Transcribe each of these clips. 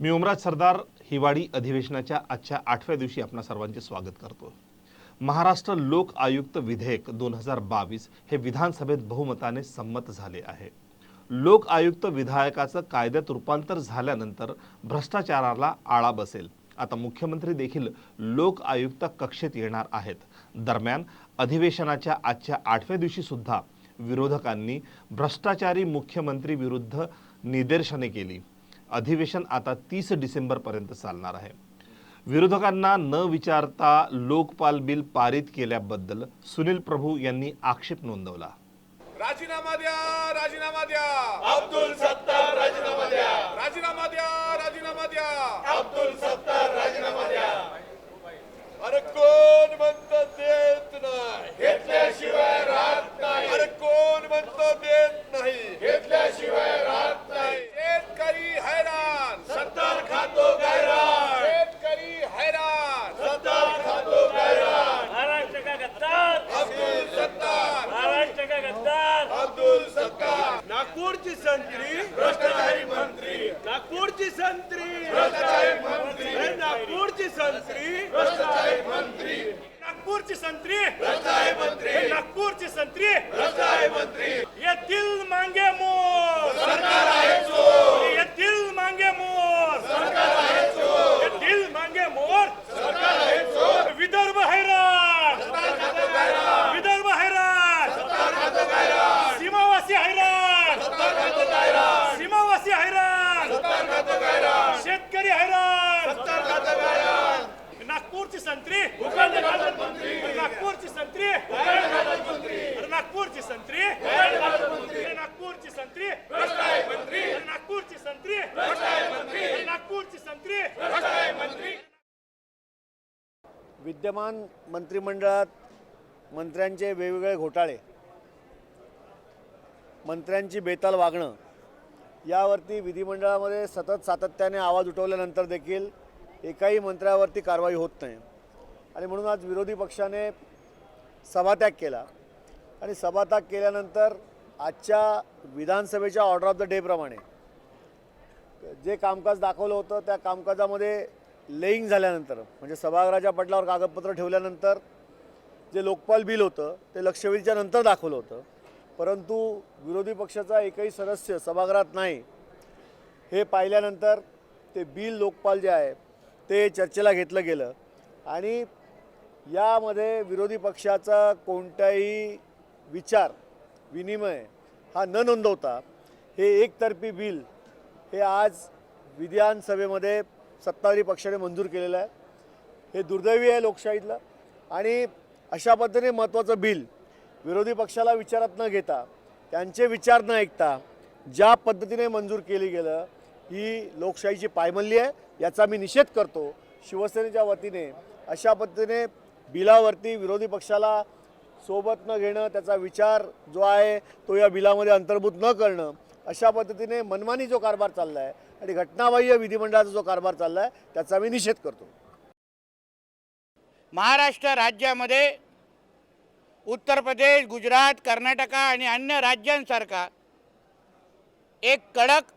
मी ओमराज सरदार हिवाळी अधिवेशनाच्या आजच्या 8व्या दिवशी आपणा सर्वांचे स्वागत करतो। महाराष्ट्र लोक आयुक्त विधेयक 2022 हे विधानसभेत बहुमताने संमत झाले आहे। लोक आयुक्त विधेयकाचं कायद्यात रूपांतर झाल्यानंतर भ्रष्टाचाराला आळा बसेल। आता मुख्यमंत्री देखील लोक आयुक्त कक्षेत येणार आहेत। दरम्यान अधिवेशनाच्या आजच्या 8व्या दिवशी सुद्धा विरोधकांनी भ्रष्टाचारी मुख्यमंत्री विरुद्ध निदर्शने केली। अधिवेशन आता 30 डिसेंबर पर्यंत चालणार आहे। विरोधकांना न विचारता लोकपाल बिल पारित केल्याबद्दल सुनील प्रभू यांनी आक्षेप नोंदवला। राजीनामा द्या, राजीनामा द्या, अब्दुल सत्तार राजीनामा द्या, राजीनामा द्या, राजीनामा द्या। अब्दुल सत्तार राजीनामा द्या। अरे कोण म्हणतो देत नाही, घेतल्याशिवाय राहत नाही, अरे कोण म्हणतो देत नाही, घेतल्याशिवाय राहत नाही। शेतकरी हैराण, सत्तार खातो गैरान, शेतकरी हैराण, सत्तार खातो गैरान। महाराष्ट्र का गद्दार, अब्दुल सत्तार, महाराष्ट्र का गद्दार, अब्दुल सत्तार नागपूरची संत्री, भ्रष्टाचारी मंत्री, नागपूरची संत्री, भ्रष्टाचारी मंत्री, अरे नागपूरची संत्री, भ्रष्टाचारी मंत्री, नागपूरची संत्री, भ्रष्टाचारी मंत्री, नागपूरची संत्री, भ्रष्टाचारी मंत्री। ये दिल मांगे मोर, सरकार आहे चोर, ये दिल मांगे मोर, सरकार आहे चोर, ये दिल मांगे मोर। सरकार आहे चोर। विदर्भ हैराण, सत्तार खातो गैरान, विदर्भ हैराण, सत्तार खातो गैरान, सीमावासी हैराण, सत्तार खातो गैरान, सीमावासी हैराण, सत्तार खातो गैरान, शेतकरी हैराण, सत्तार खातो गैरान। नागपूरची संत्री, भूखंड खातो मंत्री, नागपूरची संत्री, भूखंड खातो मंत्री, नागपूरची संत्री, भूखंड खातो मंत्री, नागपूरची संत्री, भ्रष्टाचारी मंत्री, नागपूरची संत्री, भ्रष्टाचारी मंत्री, नागपूरची संत्री। भ्रष्टाचारी मंत्री। विद्यमान मंत्रिमंडळात मंत्र्यांचे वेगवेगळे घोटाळे, मंत्र्यांची बेताल वागणं यावरती विधिमंडळामध्ये सातत्याने आवाज उठवल्यानंतर देखील एकाही मंत्र्यावरती कारवाई होत नाही आणि म्हणून आज विरोधी पक्षाने सभात्याग केला आणि सभात्याग केल्यानंतर आजच्या विधानसभेच्या ऑर्डर ऑफ द डेप्रमाणे जे कामकाज दाखवलं होतं त्या कामकाजामध्ये लेईंग झाल्यानंतर म्हणजे सभागृहाच्या पटलावर कागदपत्र ठेवल्यानंतर जे लोकपाल बिल होतं ते लक्षवेधीच्या नंतर दाखवलं होतं, परंतु विरोधी पक्षाचा एकही सदस्य सभागृहात नाही हे पाहिल्यानंतर ते बिल लोकपाल जे आहे ते चर्चेला घेतलं गेलं आणि यामध्ये विरोधी पक्षाचा कोणताही विचार विनिमय हा न नोंदवता हे एकतर्फी बिल हे आज विधानसभेमध्ये सत्ताधारी पक्षाने मंजूर केलेलं आहे। हे दुर्दैवी आहे लोकशाहीतलं आणि अशा पद्धतीने महत्त्वाचं बिल विरोधी पक्षाला विचारात न घेता त्यांचे विचार न ऐकता ज्या पद्धतीने मंजूर केली गेलं ही लोकशाहीची पायमल्ली आहे, याचा मी निषेध करतो। शिवसेनेच्या वतीने अशा पद्धतीने बिलावरती विरोधी पक्षाला सोबत न घेणं, त्याचा विचार जो आहे तो या बिलामध्ये अंतर्भूत न करणं, अशा पद्धतीने मनमानी जो कारभार चालला आहे आणि घटनाबाह्य विधिमंडळाचा जो कारभार चालला आहे त्याचा मी निषेध करतो। महाराष्ट्र राज्यामध्ये उत्तर प्रदेश, गुजरात, कर्नाटक आणि अन्य राज्यांसारखा एक कडक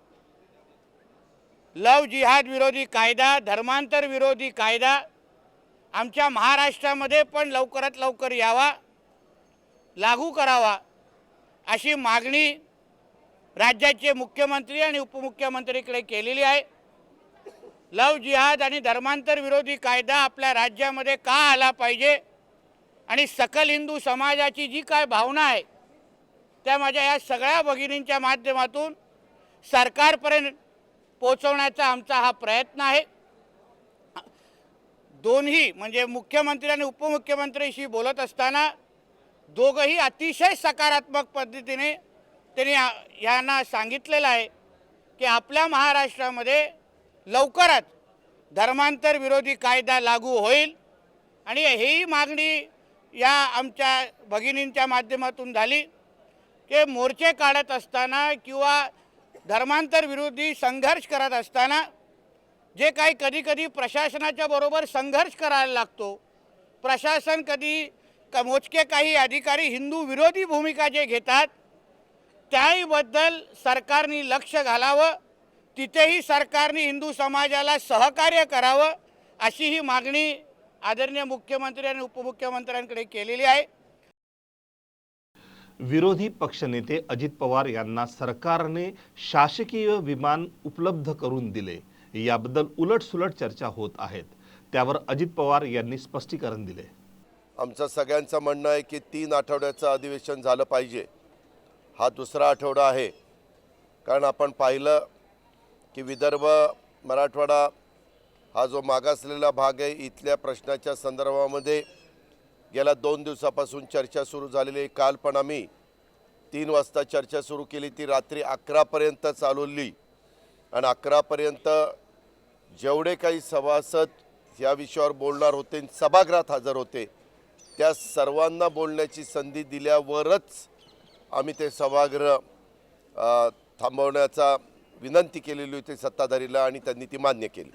लव जिहाद विरोधी कायदा, धर्मांतर विरोधी कायदा आमच्या महाराष्ट्रामध्ये पण लवकरात लवकर यावा, लागू करावा अशी मागणी राज्याचे मुख्यमंत्री आणि उपमुख्यमंत्रीकडे केलेली आहे। लव जिहाद आणि धर्मांतर विरोधी कायदा आपल्या राज्यामध्ये का आला पाहिजे आणि सकल हिंदू समाजाची जी काय भावना आहे त्या माझ्या या सगळ्या भगिनींच्या माध्यमातून सरकारपर्यंत पोहोचवण्याचा आमचा हा प्रयत्न आहे। दोन्ही म्हणजे मुख्यमंत्री आणि उपमुख्यमंत्रीशी बोलत असताना दोघंही अतिशय सकारात्मक पद्धतीने त्यांनी यांना सांगितलेलं आहे की आपल्या महाराष्ट्रामध्ये लवकरच धर्मांतर विरोधी कायदा लागू होईल आणि ही मागणी या आमच्या भगिनींच्या माध्यमातून झाली की मोर्चे काढत असताना किंवा धर्मांतर विरोधी संघर्ष करत असताना जे काही कधी प्रशासनाच्या बरोबर संघर्ष करायला लागतो, प्रशासन कधी मोजके काही अधिकारी हिंदू विरोधी भूमिका जे घेतात त्याहीबद्दल सरकारने लक्ष घालावं तिथेही सरकारने हिंदू समाजाला सहकार्य करावं अशी ही मागणी आदरणीय मुख्यमंत्री आणि उपमुख्यमंत्र्यांकडे केलेली आहे. विरोधी पक्षनेते अजित पवार यांना सरकारने शासकीय विमान उपलब्ध करून दिले याबद्दल उलटसुलट चर्चा होत आहेत. त्यावर अजित पवार यांनी स्पष्टीकरण दिले. आमचं सगळ्यांचं म्हणणं आहे की 3 आठवड्याचं अधिवेशन झालं पाहिजे. हा दुसरा आठवडा आहे. कारण आपण पाहिलं की विदर्भ मराठवाडा हा जो मागासलेला भाग आहे, इथल्या प्रश्नाच्या संदर्भामध्ये गेल्या 2 दिवसापासून चर्चा सुरू झालेली आहे. काल पण आम्ही 3 वाजता चर्चा सुरू केली, ती रात्री 11पर्यंत चालवली आणि 11पर्यंत जेवढे काही सभासद या विषयावर बोलणार होते, सभागृहात हजर होते, त्या सर्वांना बोलण्याची संधी दिल्यावरच आम्ही ते सभागृह थांबवण्याचा विनंती केलेली होती सत्ताधारीला आणि त्यांनी ती मान्य केली.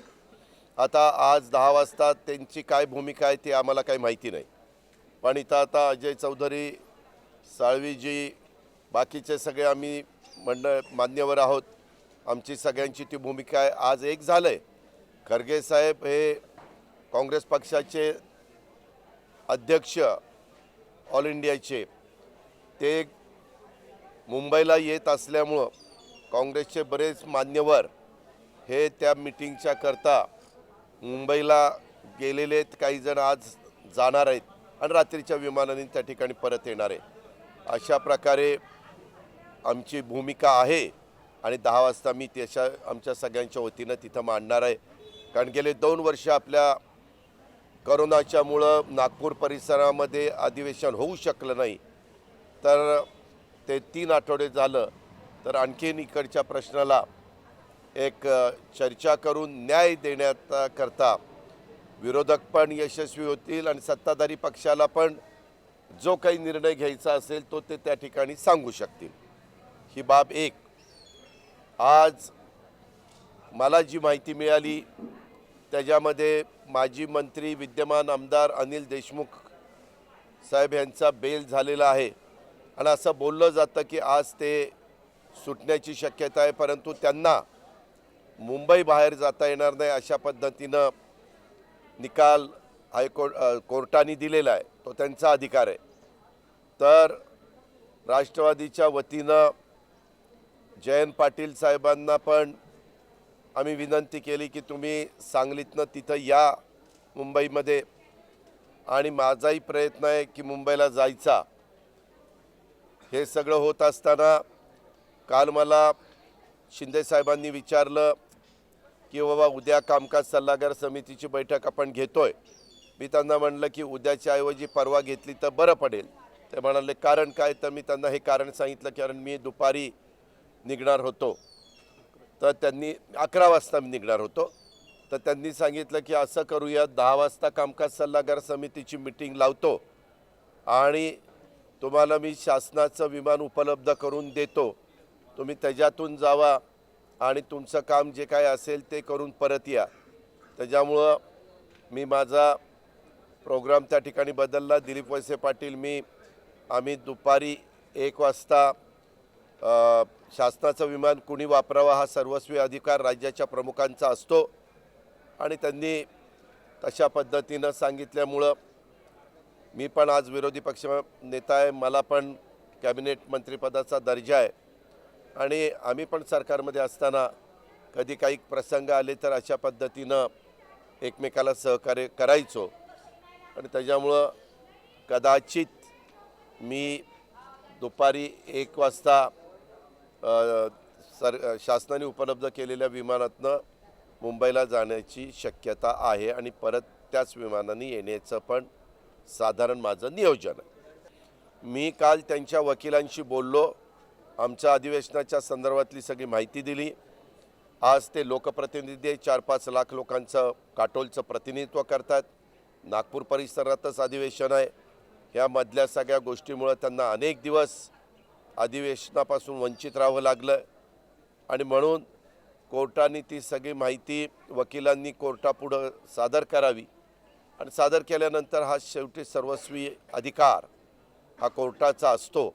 आता आज 10 वाजता त्यांची काय भूमिका आहे ते आम्हाला काही माहिती नाही. पण इथं आता अजय चौधरी, साळवीजी, बाकीचे सगळे आम्ही मान्यवर आहोत. आमची सगळ्यांची ती भूमिका आहे. आज एक झालं आहे, खरगे साहेब हे काँग्रेस पक्षाचे अध्यक्ष ऑल इंडियाचे, ते मुंबईला येत असल्यामुळं काँग्रेसचे बरेच मान्यवर हे त्या मिटिंगच्या करता मुंबईला गेलेले आहेत. काही जण आज जाणार आहेत आणि रात्रीच्या विमानाने त्या ठिकाणी परत येणार आहे. अशा प्रकारे आमची भूमिका आहे आणि 10 वाजता मी त्याच्या आमच्या सगळ्यांच्या वतीनं तिथं मांडणार आहे. कारण गेले 2 वर्ष आपल्या करोनाच्यामुळं नागपूर परिसरामध्ये अधिवेशन होऊ शकलं नाही, तर ते 3 आठवडे झालं तर आणखीन इकडच्या प्रश्नाला एक चर्चा करून न्याय देण्याकरता विरोधक पण यशस्वी होतील आणि सत्ताधारी पक्षाला पण जो काही निर्णय घ्यायचा असेल तो ते त्या ठिकाणी सांगू शकतील. ही बाब एक. आज मला जी माहिती मिळाली त्याच्यामध्ये माजी मंत्री विद्यमान आमदार अनिल देशमुख साहेब यांचा बेल झालेला आहे आणि असं बोललं जातं की आज ते सुटण्याची शक्यता आहे, परंतु त्यांना मुंबई बाहेर जाता येणार नाही अशा पद्धतीनं निकाल कोर्टाने दिलेला आहे. तो त्यांचा अधिकार आहे. तर राष्ट्रवादीच्या वतीनं जयंत पाटील साहेबांना पण आम्ही विनंती केली की तुम्ही सांगलीतनं तिथं या मुंबईमध्ये, आणि माझाही प्रयत्न आहे की मुंबईला जायचा. हे सगळं होत असताना काल मला शिंदे साहेबांनी विचारलं की बाबा उद्या कामकाज सल्लागार समितीची बैठक आपण घेतोय. मी त्यांना म्हणलं की उद्याच्या ऐवजी परवा घेतली तर बरं पडेल. ते म्हणाले कारण काय, तर मी त्यांना हे कारण सांगितलं कारण मी दुपारी निघणार होतो. तर त्यांनी 11 वाजता मी निघणार होतो. तर त्यांनी सांगितलं की असं करूया, 10 वाजता कामकाज सल्लागार समितीची मीटिंग लावतो आणि तुम्हाला मी शासनाचं विमान उपलब्ध करून देतो, तुम्ही त्याच्यातून जावा आणि तुमचं काम जे काय असेल ते करून परत या. त्याच्यामुळं मी माझा प्रोग्राम त्या ठिकाणी बदलला. दिलीप वळसे पाटील आम्ही दुपारी 1 वाजता शासनाचं विमान कुणी वापरावा हा सर्वस्वी अधिकार राज्याच्या प्रमुखांचा असतो आणि त्यांनी तशा पद्धतीनं सांगितल्यामुळं मी पण आज विरोधी पक्ष नेता आहे, मला पण कॅबिनेट मंत्रिपदाचा दर्जा आहे आणि आम्ही पण सरकारमध्ये असताना कधी काही प्रसंग आले तर अशा पद्धतीनं एकमेकाला सहकार्य करायचो. आणि त्याच्यामुळं कदाचित मी दुपारी 1 वाजता शासनाने उपलब्ध केलेल्या विमानातनं मुंबईला जाण्याची शक्यता आहे आणि परत त्याच विमानाने येण्याचं पण साधारण माझं नियोजन आहे. मी काल त्यांच्या वकिलांशी बोललो, आमच्या अधिवेशनाच्या संदर्भातली सगळी माहिती दिली. आज ते लोकप्रतिनिधी 4-5 लाख लोकांचं काटोलचं प्रतिनिधित्व करतात. नागपूर परिसरातच अधिवेशन आहे. ह्यामधल्या सगळ्या गोष्टीमुळे त्यांना अनेक दिवस अधिवेशनापासून वंचित राहावं लागलं आणि म्हणून कोर्टाने ती सगळी माहिती वकिलांनी कोर्टापुढं सादर करावी आणि सादर केल्यानंतर हा शेवटी सर्वस्वी अधिकार हा कोर्टाचा असतो.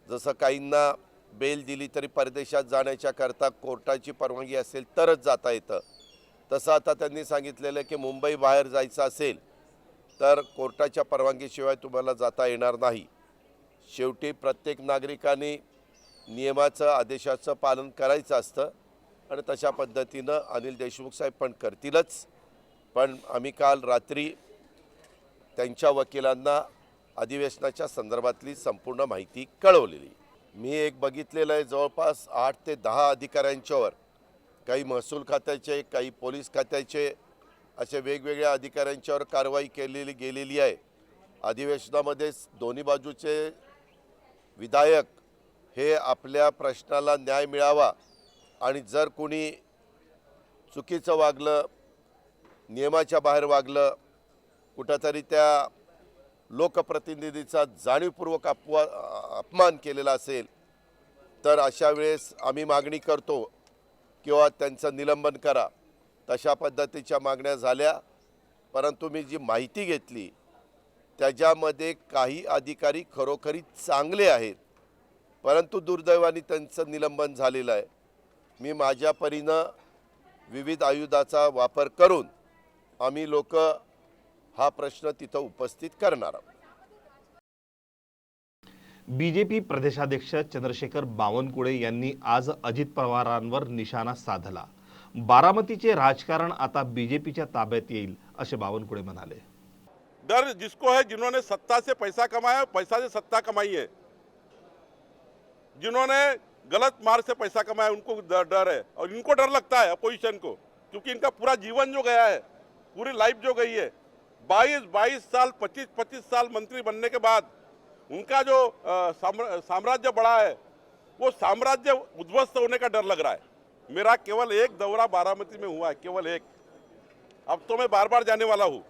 जसं काहींना बेल दिली तरी परदेशात जाण्याच्याकरता कोर्टाची परवानगी असेल तरच जाता येतं. तसं आता त्यांनी सांगितलेलं आहे की मुंबई बाहेर जायचं असेल तर कोर्टाच्या परवानगीशिवाय तुम्हाला जाता येणार नाही. शेवटी प्रत्येक नागरिकाने नियमाचं आदेशाचं पालन करायचं असतं आणि तशा पद्धतीनं अनिल देशमुख साहेब पण करतीलच. पण आम्ही काल रात्री त्यांच्या वकिलांना अधिवेशनाच्या संदर्भातली संपूर्ण माहिती कळवलेली. मी एक बघितलेलं आहे जवळपास 8 ते 10 अधिकाऱ्यांच्यावर, काही महसूल खात्याचे, काही पोलीस खात्याचे, असे वेगवेगळ्या अधिकाऱ्यांच्यावर कारवाई केलेली गेलेली आहे. अधिवेशनामध्ये दोन्ही बाजूचे विधायक हे आपल्या प्रश्नाला न्याय मिळावा आणि जर कोणी चुकीचं वागलं, नियमाच्या बाहेर वागलं, कुठंतरी त्या लोकप्रतिनिधीचा जाणीवपूर्वक अपमान केलेला असेल तर अशा वेळेस आम्ही मागणी करतो किंवा त्यांचं निलंबन करा. तशा पद्धतीच्या मागण्या झाल्या. परंतु मी जी माहिती घेतली त्याच्यामध्ये काही अधिकारी खरोखरी चांगले आहेत, परंतु दुर्दैवाने त्यांचं निलंबन झालेलं आहे. मी माझ्या परीनं विविध आयुधाचा वापर करून आम्ही लोक हा प्रश्न तिथं उपस्थित करणार आहोत. बीजेपी प्रदेशाध्यक्ष चंद्रशेखर बावनकुळे यांनी आज अजित पवारांवर निशाणा साधला. बारामतीचे राजकारण आता बीजेपीच्या ताब्यात येईल असे बावनकुळे म्हणाले. डर जिसको है, जिन्होंने सत्ता से पैसा कमाया, पैसा से सत्ता कमाई है, जिन्होंने गलत मार्ग से पैसा कमाया उनको डर है. और इनको डर लगता है अपोजिशन को, क्योंकि इनका पूरा जीवन जो गया है, पूरी लाइफ जो गई है, 22 साल 25 साल मंत्री बनने के बाद उनका जो साम्राज्य बढ़ा है वो साम्राज्य उद्ध्वस्त होने का डर लग रहा है. मेरा केवल एक दौरा बारामती में हुआ है, केवल एक. अब तो मैं बार बार जाने वाला हूँ.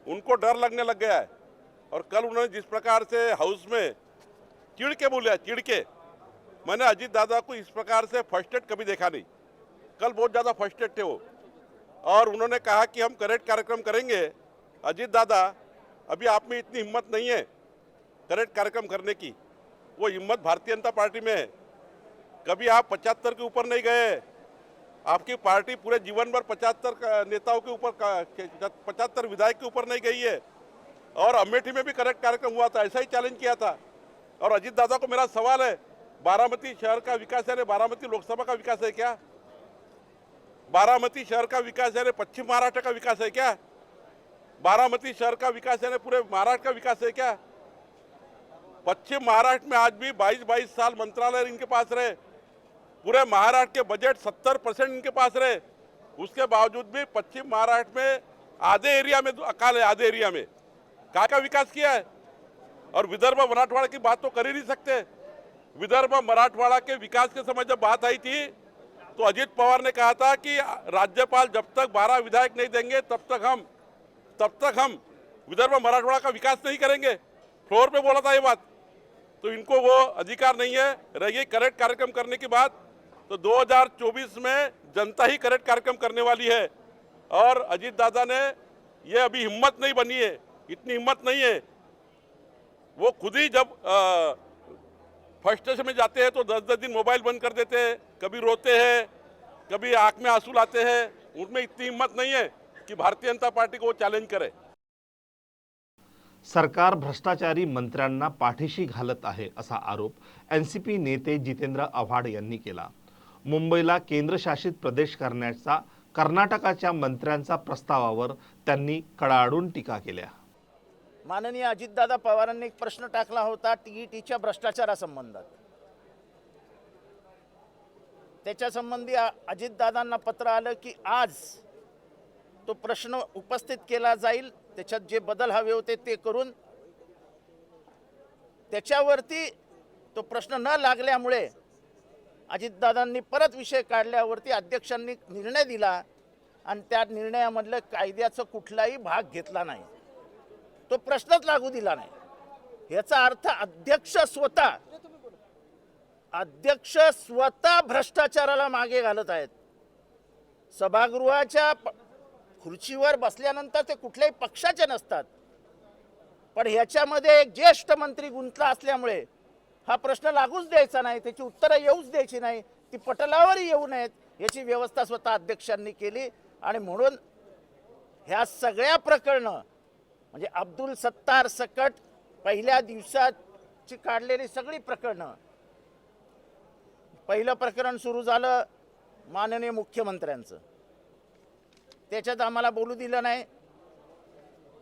उनको डर लगने लग गया है. और कल उन्होंने जिस प्रकार से हाउस में चिढ़ के बोले, चिढ़ के, मैंने अजीत दादा को इस प्रकार से फर्स्टेड कभी देखा नहीं. कल बहुत ज़्यादा फर्स्टेड थे वो. और उन्होंने कहा कि हम करेक्ट कार्यक्रम करेंगे. अजीत दादा, अभी आप में इतनी हिम्मत नहीं है करेक्ट कार्यक्रम करने की. वो हिम्मत भारतीय जनता पार्टी में है. कभी आप 75 के ऊपर नहीं गए. आपकी पार्टी पूरे जीवन भर 75 नेताओं के ऊपर, 75 विधायक के ऊपर नहीं गई है. और अमेठी में भी करेक्ट कार्यक्रम हुआ था, ऐसा ही चैलेंज किया था. और अजीत दादा को मेरा सवाल है, बारामती शहर का विकास है, बारामती लोकसभा का विकास है क्या? बारामती शहर का विकास है, पश्चिम महाराष्ट्र का विकास है क्या? बारामती शहर का विकास है, पूरे महाराष्ट्र का विकास है क्या? पश्चिम महाराष्ट्र में आज भी 22 साल मंत्रालय इनके पास रहे. पूरे महाराष्ट्र के बजट 70% इनके पास रहे. उसके बावजूद भी पश्चिम महाराष्ट्र में आधे एरिया में अकाल है, आधे एरिया में का विकास किया है. और विदर्भ मराठवाड़ा की बात तो कर ही नहीं सकते. विदर्भ मराठवाड़ा के विकास के समय जब बात आई थी तो अजीत पवार ने कहा था कि राज्यपाल जब तक 12 विधायक नहीं देंगे तब तक हम विदर्भ मराठवाड़ा का विकास नहीं करेंगे. फ्लोर पे बोला था ये बात. तो इनको वो अधिकार नहीं है. रही करेक्ट कार्यक्रम करने की बात, तो 2024 में जनता ही करेक्ट कार्यक्रम करने वाली है. और अजीत दादा ने ये अभी हिम्मत नहीं बनी है, इतनी हिम्मत नहीं है. वो खुद ही जब फ्रस्ट्रेशन में जाते हैं तो 10-10 दिन मोबाइल बंद कर देते हैं, कभी रोते हैं, कभी आंख में आंसू लाते हैं. उनमें इतनी हिम्मत नहीं है कि भारतीय जनता पार्टी को वो चैलेंज करे. सरकार भ्रष्टाचारी मंत्र्यांना पाठीशी घालत आहे असा आरोप एनसीपी नेते जितेंद्र आव्हाड यांनी केला. मुंबईला केंद्रशासित प्रदेश करण्याचा कर्नाटकाच्या मंत्र्यांचा प्रस्तावावर त्यांनी कडाडून टीका केल्या. माननीय अजितदादा पवारांनी एक प्रश्न टाकला होता टीईटीच्या भ्रष्टाचारासंबंधात. त्याच्या संबंधी अजितदादांना पत्र आलं की आज तो प्रश्न उपस्थित केला जाईल. त्याच्यात जे बदल हवे होते ते करून त्याच्यावरती तो प्रश्न न लागल्यामुळे अजितदादांनी परत विषय काढल्यावरती अध्यक्षांनी निर्णय दिला आणि त्या निर्णयामधलं कायद्याचा कुठलाही भाग घेतला नाही. तो प्रश्नच लागू दिला नाही. याचा अर्थ अध्यक्ष स्वतः भ्रष्टाचाराला मागे घालत आहेत. सभागृहाच्या खुर्चीवर बसल्यानंतर ते कुठल्याही पक्षाचे नसतात, पण ह्याच्यामध्ये एक ज्येष्ठ मंत्री गुंतला असल्यामुळे हा प्रश्न लागूच द्यायचा नाही, त्याची उत्तरं येऊच द्यायची नाही, ती पटलावर येऊ नयेत याची व्यवस्था स्वतः अध्यक्षांनी केली. आणि म्हणून ह्या सगळ्या प्रकरणं म्हणजे अब्दुल सत्तार सकट पहिल्या दिवसाची काढलेली सगळी प्रकरणं, पहिलं प्रकरण सुरू झालं माननीय मुख्यमंत्र्यांचं, त्याच्यात आम्हाला बोलू दिलं नाही.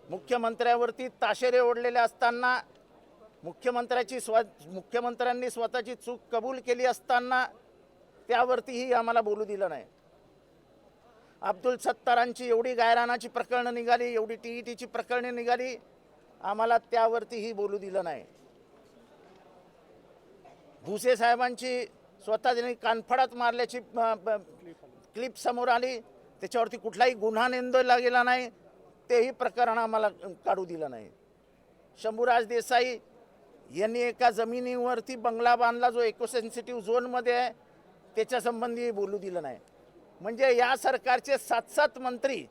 मुख्यमंत्र्यावरती ताशेरे ओढलेले असताना मुख्यमंत्र्यांनी स्वतःची चूक कबूल केली असताना त्यावरतीही आम्हाला बोलू दिलं नाही. अब्दुल सत्तारांची एवढी गायरानाची प्रकरणं निघाली, एवढी TETची प्रकरणे निघाली, आम्हाला त्यावरतीही बोलू दिलं नाही. भुसे साहेबांची स्वतः त्यांनी कानफडात मारल्याची क्लिप समोर आली, त्याच्यावरती कुठलाही गुन्हा नोंदवला गेला नाही, तेही प्रकरण आम्हाला काढू दिलं नाही. शंभूराज देसाई यांनी एका जमिनीवरती बंगला बांधला जो इकोसेन्सिटिव्ह झोनमध्ये आहे, त्याच्या संबंधी बोलू दिलं नाही. म्हणजे या सरकारचे 7 मंत्री,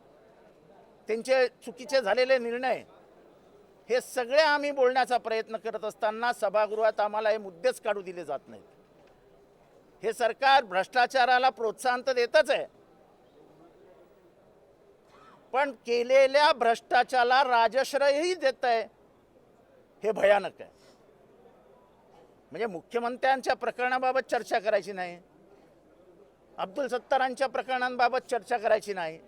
त्यांचे चुकीचे झालेले निर्णय, हे सगळे आम्ही बोलण्याचा प्रयत्न करत असताना सभागृहात आम्हाला हे मुद्देच काढू दिले जात नाहीत. हे सरकार भ्रष्टाचाराला प्रोत्साहन तर देतच आहे, पण केलेल्या भ्रष्टाचाराला राजश्रयही देत आहे, हे भयानक आहे. म्हणजे मुख्यमंत्र्यांच्या प्रकरणाबाबत चर्चा करायची नाही, अब्दुल सत्तारांच्या प्रकरणांबाबत चर्चा करायची नाही,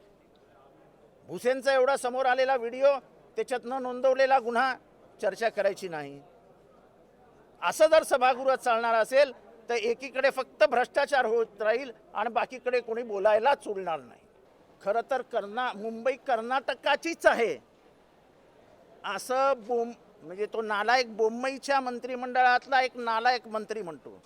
भुसेंचा एवढा समोर आलेला व्हिडिओ, त्याच्यात न नोंदवलेला गुन्हा, चर्चा करायची नाही. असं जर सभागृहात चालणार असेल तर एकीकडे फक्त भ्रष्टाचार होत राहील आणि बाकीकडे कोणी बोलायलाच उरणार नाही. खरं तर मुंबई कर्नाटकाचीच आहे असं म्हणजे तो नालायक बोम्मईच्या मंत्रिमंडळातला एक नालायक मंत्री म्हणतो.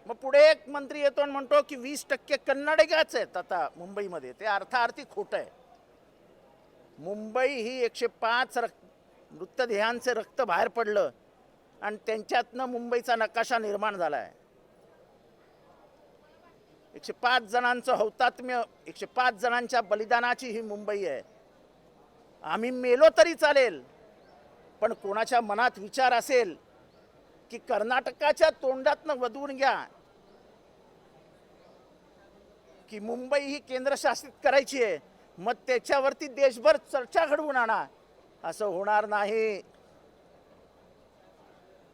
मग पुढे एक मंत्री येतो आणि म्हणतो की 20% कर्नाटकाच आहेत आता मुंबईमध्ये. ते अर्थार्थी खोटं आहे. मुंबई ही 105 मृतदेहांचे रक्त बाहेर पडलं आणि त्यांच्यातनं मुंबईचा नकाशा निर्माण झाला आहे. 105 जणांचं हौतात्म्य, 105 जणांच्या बलिदानाची ही मुंबई आहे. आम्ही मेलो तरी चालेल, पण कोणाच्या मनात विचार असेल की कर्नाटकाच्या तोंडातनं वदवून घ्या की मुंबई ही केंद्रशासित करायची आहे, मग त्याच्यावरती देशभर चर्चा घडवून आणा, असं होणार नाही.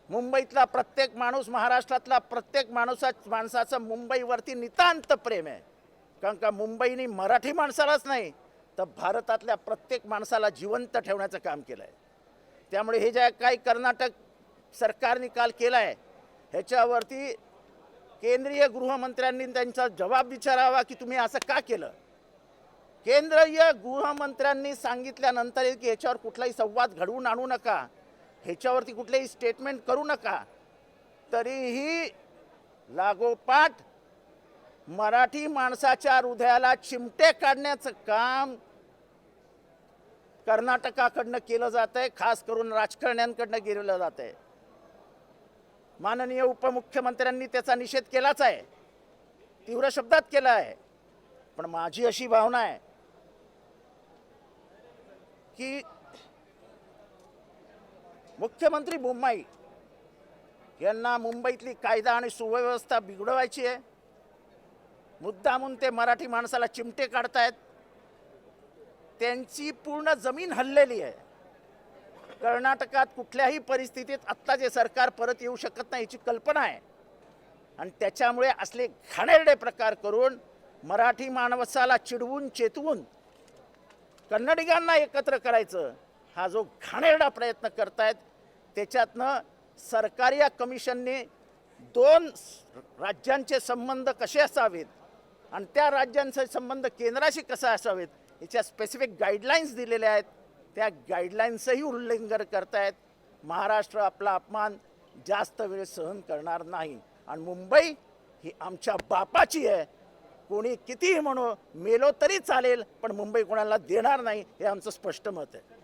मुंबईतला प्रत्येक माणूस, महाराष्ट्रातला प्रत्येक माणसाचं मुंबईवरती नितांत प्रेम आहे. कारण का मुंबईने मराठी माणसालाच नाही तर भारतातल्या प्रत्येक माणसाला जिवंत ठेवण्याचं काम केलं आहे. त्यामुळे हे जे काही कर्नाटक सरकारने काल केलं आहे ह्याच्यावरती केंद्रीय गृहमंत्र्यांनी त्यांचा जबाब विचारावा की तुम्ही असं का केलं. केंद्रीय गृहमंत्र्यांनी सांगितल्यानंतर की ह्याच्यावर कुठलाही संवाद घडवून आणू नका, ह्याच्यावरती कुठलेही स्टेटमेंट करू नका, तरीही लागोपाठ मराठी माणसाच्या हृदयाला चिमटे काढण्याचं काम कर्नाटकाकडनं केलं जात आहे, खास करून राजकारण्यांकडनं केलं जात आहे. माननीय उपमुख्यमंत्र्यांनी त्याचा निषेध केलाच आहे, तीव्र शब्दात केला आहे. पण माझी अशी भावना आहे की मुख्यमंत्री बोम्माई यांना मुंबईतली कायदा आणि सुव्यवस्था बिघडवायची आहे. मुद्दामून ते मराठी माणसाला चिमटे काढतायत. त्यांची पूर्ण जमीन हललेली आहे. कर्नाटकात कुठल्याही परिस्थितीत आत्ता जे सरकार परत येऊ शकत नाही याची कल्पना आहे आणि त्याच्यामुळे असले घाणेरडे प्रकार करून मराठी माणसाला चिडवून चेतवून कन्नडिगांना एकत्र करायचं हा जो घाणेरडा प्रयत्न करतायत त्याच्यातनं सरकारी कमिशनने 2 राज्यांचे संबंध कसे असावेत आणि त्या राज्यांचे संबंध केंद्राशी कसे असावेत याच्या स्पेसिफिक गाईडलाईन्स दिलेल्या आहेत. त्या गाईडलाईन्सही उल्लंघन करतायत. महाराष्ट्र आपला अपमान जास्त वेळ सहन करणार नाही आणि मुंबई ही आमच्या बापाची आहे. कोणी कितीही म्हणो, मेलो तरी चालेल, पण मुंबई कोणाला देणार नाही हे आमचं स्पष्ट मत आहे.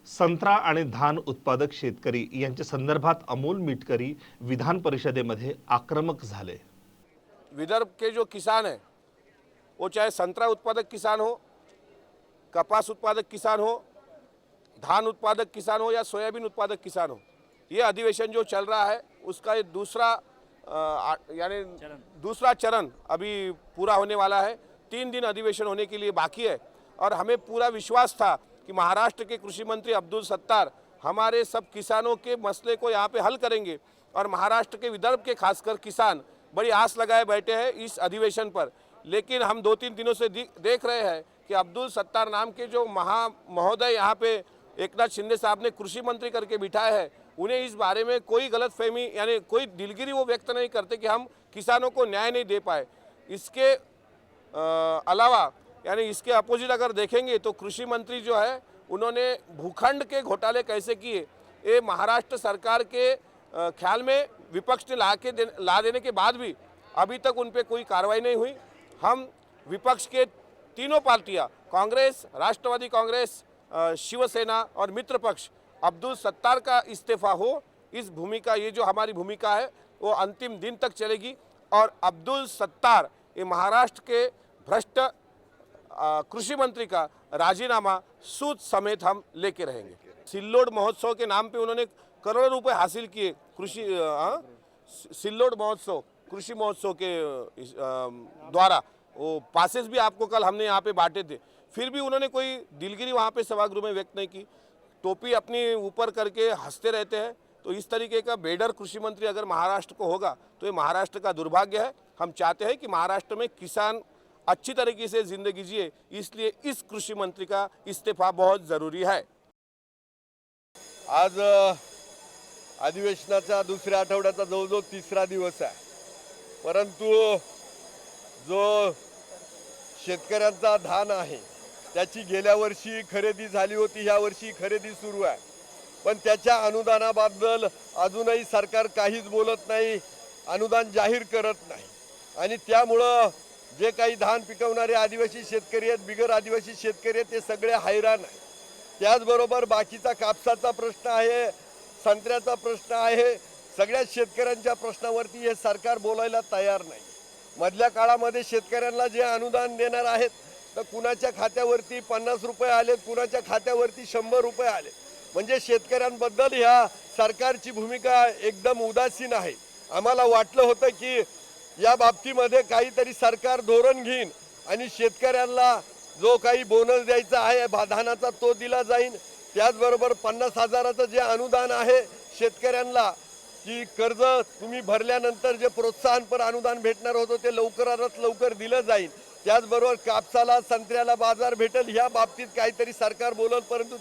संत्रा आणि धान उत्पादक शेतकरी यांच्या संदर्भात अमोल मिटकरी विधान परिषदेमध्ये आक्रमक झाले. विदर्भ के जो किसान हैं वो चाहे संतरा उत्पादक किसान हो, कपास उत्पादक किसान हो, धान उत्पादक किसान हो या सोयाबीन उत्पादक किसान हो, ये अधिवेशन जो चल रहा है उसका ये दूसरा यानी दूसरा चरण अभी पूरा होने वाला है। 3 दिन अधिवेशन होने के लिए बाकी है और हमें पूरा विश्वास था कि महाराष्ट्र के कृषि मंत्री अब्दुल सत्तार हमारे सब किसानों के मसले को यहाँ पे हल करेंगे और महाराष्ट्र के विदर्भ के खासकर किसान बड़ी आस लगाए बैठे हैं इस अधिवेशन पर। लेकिन हम 2-3 दिनों से देख रहे हैं कि अब्दुल सत्तार नाम के जो महोदय यहाँ पे एकनाथ शिंदे साहब ने कृषि मंत्री करके बिठाए हैं, उन्हें इस बारे में कोई गलतफहमी यानी कोई दिलगिरी वो व्यक्त नहीं करते कि हम किसानों को न्याय नहीं दे पाए। इसके अलावा यानी इसके अपोजिट अगर देखेंगे तो कृषि मंत्री जो है उन्होंने भूखंड के घोटाले कैसे किए, ये महाराष्ट्र सरकार के ख्याल में विपक्ष ने ला देने के बाद भी अभी तक उन पर कोई कार्रवाई नहीं हुई। हम विपक्ष के तीनों पार्टियां कांग्रेस, राष्ट्रवादी कांग्रेस, शिवसेना और मित्र पक्ष अब्दुल सत्तार का इस्तीफा हो, इस भूमिका ये जो हमारी भूमिका है वो अंतिम दिन तक चलेगी और अब्दुल सत्तार ये महाराष्ट्र के भ्रष्ट कृषि मंत्री का राजीनामा सूद समेत हम लेके रहेंगे। सिल्लोड महोत्सव के नाम पे उन्होंने करोड़ों रुपए हासिल किए। सिल्लोड महोत्सव कृषि महोत्सव के द्वारा वो पासेस भी आपको कल हमने यहाँ पे बांटे थे, फिर भी उन्होंने कोई दिलगिरी वहाँ पे सभागृह में व्यक्त नहीं की। टोपी अपनी ऊपर करके हंसते रहते हैं। तो इस तरीके का बेडर कृषि मंत्री अगर महाराष्ट्र को होगा तो ये महाराष्ट्र का दुर्भाग्य है। हम चाहते हैं कि महाराष्ट्र में किसान अच्छी तरीके से जिंदगी जिए, इसलिए इस कृषि मंत्री का इस्तीफा बहुत ज़रूरी है। आज अधिवेशनाचा दुसऱ्या आठवड्याचा जवळजवळ 3रा दिवस आहे, परंतु जो शेतकऱ्यांचा धान आहे त्याची गेल्या वर्षी खरेदी झाली होती, ह्या वर्षी खरेदी सुरू आहे, पण त्याच्या अनुदानाबद्दल अजूनही सरकार काहीच बोलत नाही, अनुदान जाहीर करत नाही आणि त्यामुळं जे काही धान पिकवणारे आदिवासी शेतकरी आहेत, बिगर आदिवासी शेतकरी आहेत, ते सगळे हैराण आहेत। त्याचबरोबर बाकीचा कापसाचा प्रश्न आहे, संत्र्याचा प्रश्न आहे, सगळ्या शेतकऱ्यांच्या प्रश्नावरती हे सरकार बोलायला तयार नाही। मधल्या काळामध्ये शेतकऱ्यांना जे अनुदान देणार आहेत तर कुणाच्या खात्यावरती 50 रुपये आले, कुणाच्या खात्यावरती 100 रुपये आले, म्हणजे शेतकऱ्यांबद्दल ह्या सरकारची भूमिका एकदम उदासीन आहे। आम्हाला वाटलं होतं की या बाबतीमध्ये काहीतरी सरकार धोरण घेईन आणि शेतकऱ्यांना जो काही बोनस द्यायचा आहे धानाचा तो दिला जाईल। त्याचबरोबर 50,000चं जे अनुदान आहे शेतकऱ्यांना की कर्ज तुम्ही भरल्यानंतर जे प्रोत्साहनपर अनुदान भेटणार होतं ते लवकरात लवकर दिलं जाईल। त्याचबरोबर कापसाला संत्र्याला बाजार भेटेल ह्या बाबतीत काहीतरी सरकार बोलल, परंतु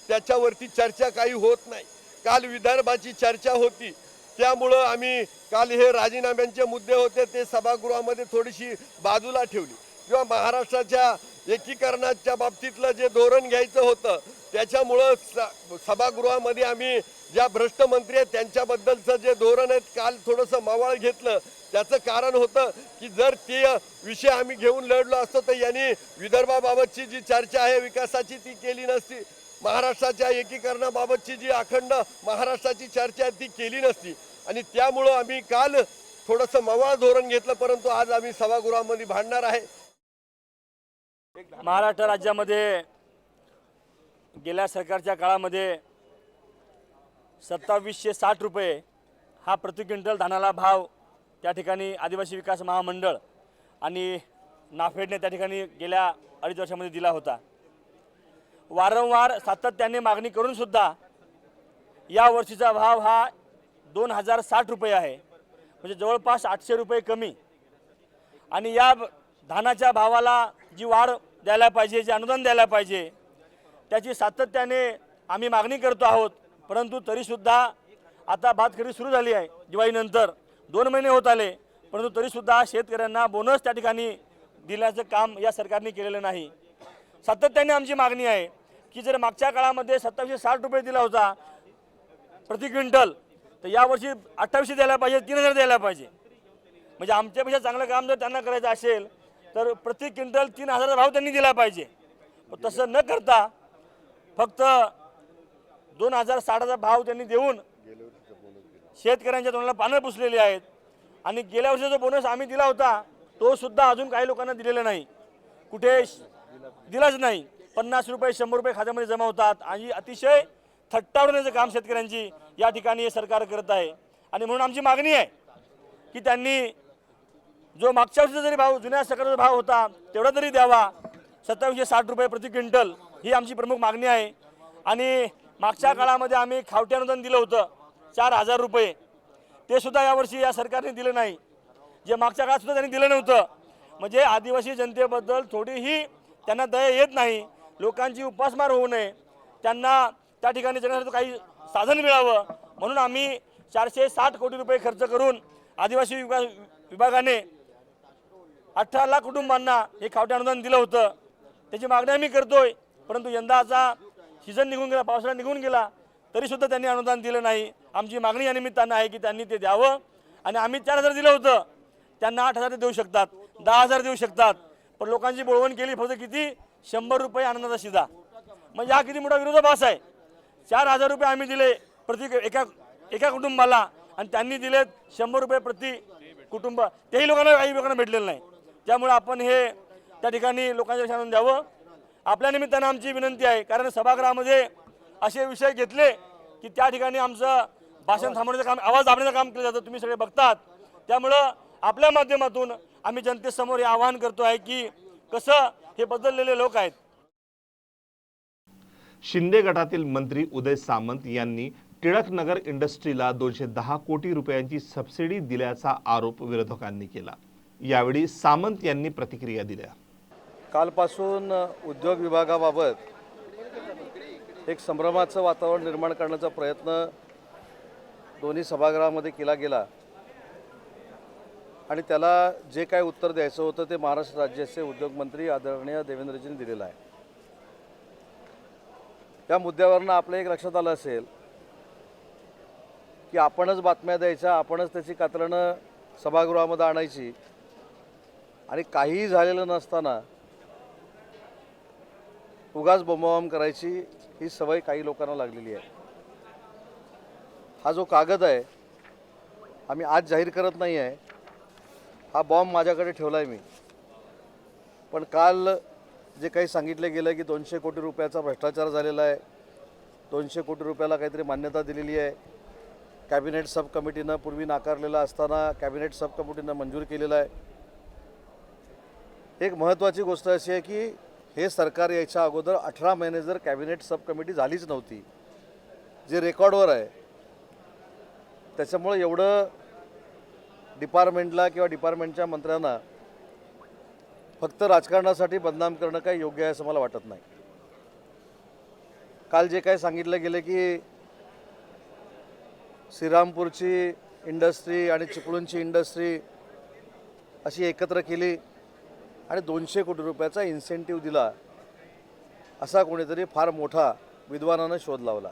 त्याच्यावरती चर्चा काही होत नाही। काल विदर्भाची चर्चा होती, त्यामुळं आम्ही काल हे राजीनाम्यांचे मुद्दे होते ते सभागृहामध्ये थोडीशी बाजूला ठेवली। किंवा महाराष्ट्राच्या एकीकरणाच्या बाबतीतलं जे धोरण घ्यायचं होतं त्याच्यामुळं सभागृहामध्ये आम्ही ज्या भ्रष्ट मंत्री आहेत त्यांच्याबद्दलचं जे धोरण आहे काल थोडंसं मवाळ घेतलं। त्याचं कारण होतं की जर ते विषय आम्ही घेऊन लढलो असतो तर यांनी विदर्भाबाबतची जी चर्चा आहे विकासाची ती केली नसती, महाराष्ट्राच्या एकीकरणाबाबतची जी अखंड महाराष्ट्राची चर्चा आहे ती केली नसती आणि त्यामुळं आम्ही काल थोडंसं मवाळ धोरण घेतलं, परंतु आज आम्ही सभागृहामध्ये भांडणार आहे। महाराष्ट्र राज्यामध्ये गेल्या सरकारच्या काळामध्ये 2760 रुपये हा प्रति क्विंटल धानाला भाव त्या ठिकाणी आदिवासी विकास महामंडळ आणि नाफेडने त्या ठिकाणी गेल्या 2.5 वर्षामध्ये दिला होता। वारंवार सातत्याने मागणी करून सुद्धा या वर्षीचा भाव हा 2060 रुपये आहे, म्हणजे जवळपास 800 रुपये कमी। आणि या धानाच्या भावाला जी वाढ द्यायला पाहिजे, जे अनुदान द्यायला पाहिजे त्याची सातत्याने आम्ही मागणी करतो आहोत, परंतु तरीसुद्धा आता भात खरेदी सुरू झाली आहे। दिवाळीनंतर 2 महिने होत आले, परंतु तरीसुद्धा शेतकऱ्यांना बोनस त्या ठिकाणी दिल्याचं काम या सरकारने केलेलं नाही। सातत्याने आमची मागणी आहे की जर मागच्या काळामध्ये 2760 रुपये दिला होता प्रति क्विंटल, तर यावर्षी 2800 द्यायला पाहिजे, 3000 द्यायला पाहिजे। म्हणजे आमच्यापेक्षा चांगलं काम जर त्यांना करायचं असेल तर प्रति क्विंटल 3000 भाव त्यांनी दिला पाहिजे। तसं न करता फक्त 2060चा भाव त्यांनी देऊन शेतकऱ्यांच्या तोंडाला पानं पुसलेली आहेत। आणि गेल्या वर्षीचा जो बोनस आम्ही दिला होता तो सुद्धा अजून काही लोकांना दिलेला नाही, कुठे दिलाच नाही। 50 रुपये 100 रुपये खात्यामध्ये जमा होतात आणि अतिशय थट्टा उडवण्याचं काम शेतकऱ्यांची या ठिकाणी हे सरकार करत आहे. आणि म्हणून आमची मागणी आहे की त्यांनी जो मागच्या वर्षीचा जरी भाव जुन्या सरकारचा भाव होता तेवढा तरी द्यावा. 2760 रुपये प्रति क्विंटल ही आमची प्रमुख मागणी आहे. आणि मागच्या काळामध्ये आम्ही खावटी अनुदान दिलं होतं 4000 रुपये, ते सुद्धा यावर्षी या सरकारने दिलं नाही. जे मागच्या काळात सुद्धा त्यांनी दिलं नव्हतं. म्हणजे आदिवासी जनतेबद्दल थोडीही त्यांना दया येत नाही. लोकांची उपासमार होऊ नये, त्यांना त्या ठिकाणी जगण्यासाठी काही साधन मिळावं म्हणून आम्ही 460 कोटी रुपये खर्च करून आदिवासी विभागाने 18 लाख कुटुंबांना हे खावटी अनुदान दिलं होतं. त्याची मागणी आम्ही करतोय. परंतु यंदाचा सीझन निघून गेला, पावसाळा निघून गेला तरीसुद्धा त्यांनी अनुदान दिलं नाही. आमची मागणी या निमित्तानं आहे की त्यांनी ते द्यावं. आणि आम्ही 4000 दिलं होतं, त्यांना 8000 देऊ शकतात, 10000 देऊ शकतात. पण लोकांची बोळवण केली फक्त किती, 100 रुपये आनंदाचा शिधा. म्हणजे हा किती मोठा विरोधाभास आहे. 4000 रुपये आम्ही दिले प्रति एका कुटुंबाला आणि त्यांनी दिलेत 100 रुपये प्रति कुटुंब. तेही काही लोकांना भेटलेलं नाही. त्यामुळे आपण हे त्या ठिकाणी लोकांच्या लक्षात आणून द्यावं. आपल्या निमित्तानं आमची विनंती आहे, कारण सभागृहामध्ये असे विषय घेतले की त्या ठिकाणी आमचं भाषण थांबवण्याचं काम, आवाज दाबण्याचं काम केलं जातं. तुम्ही सगळे बघतात. त्यामुळं आपल्या माध्यमातून आम्ही जनतेसमोर हे आवाहन करतो आहे की कसं हे बदललेले लोक आहेत. शिंदे गटातील मंत्री उदय सामंत यांनी टिळकनगर इंडस्ट्रीला 210 कोटी रुपयांची सबसिडी दिल्याचा आरोप विरोधकांनी केला. यावेळी सामंत यांनी प्रतिक्रिया दिल्या. कालपासून उद्योग विभागाबाबत एक संभ्रमाचं वातावरण निर्माण करण्याचा प्रयत्न दोन्ही सभागृहामध्ये केला गेला आणि त्याला जे काय उत्तर द्यायचं होतं ते महाराष्ट्र राज्याचे उद्योगमंत्री आदरणीय देवेंद्रजींनी दिलेलं आहे. त्या मुद्द्यावरनं आपल्या एक लक्षात आलं असेल की आपणच बातम्या द्यायच्या, आपणच त्याची कात्रणं सभागृहामध्ये आणायची आणि काहीही झालेलं नसताना उगाच बोंबाबोंब करायची ही सवय काही लोकांना लागलेली आहे. हा जो कागद आहे आम्ही आज जाहीर करत नाही आहे, हा बॉम्ब माझ्याकडे ठेवला आहे मी. पण काल जे काही सांगितलं गेलं की 200 कोटी रुपयाचा भ्रष्टाचार झालेला आहे, 200 कोटी रुपयाला काहीतरी मान्यता दिलेली आहे, कॅबिनेट सब कमिटीनं पूर्वी नाकारलेला असताना कॅबिनेट सब कमिटीनं मंजूर केलेला आहे. एक महत्त्वाची गोष्ट अशी आहे की हे सरकार यायच्या अगोदर 18 महिने जर कॅबिनेट सब कमिटी झालीच नव्हती, जे रेकॉर्डवर आहे. त्याच्यामुळे एवढं डिपार्टमेंटला किंवा डिपार्टमेंटच्या मंत्र्यांना फक्त राजकारणासाठी बदनाम करणं काही योग्य आहे असं मला वाटत नाही. काल जे काही सांगितलं गेलं की श्रीरामपूरची इंडस्ट्री आणि चिपळूणची इंडस्ट्री अशी एकत्र केली आणि 200 कोटी रुपयाचा इन्सेंटिव्ह दिला, असा कोणीतरी फार मोठा विद्वानानं शोध लावला.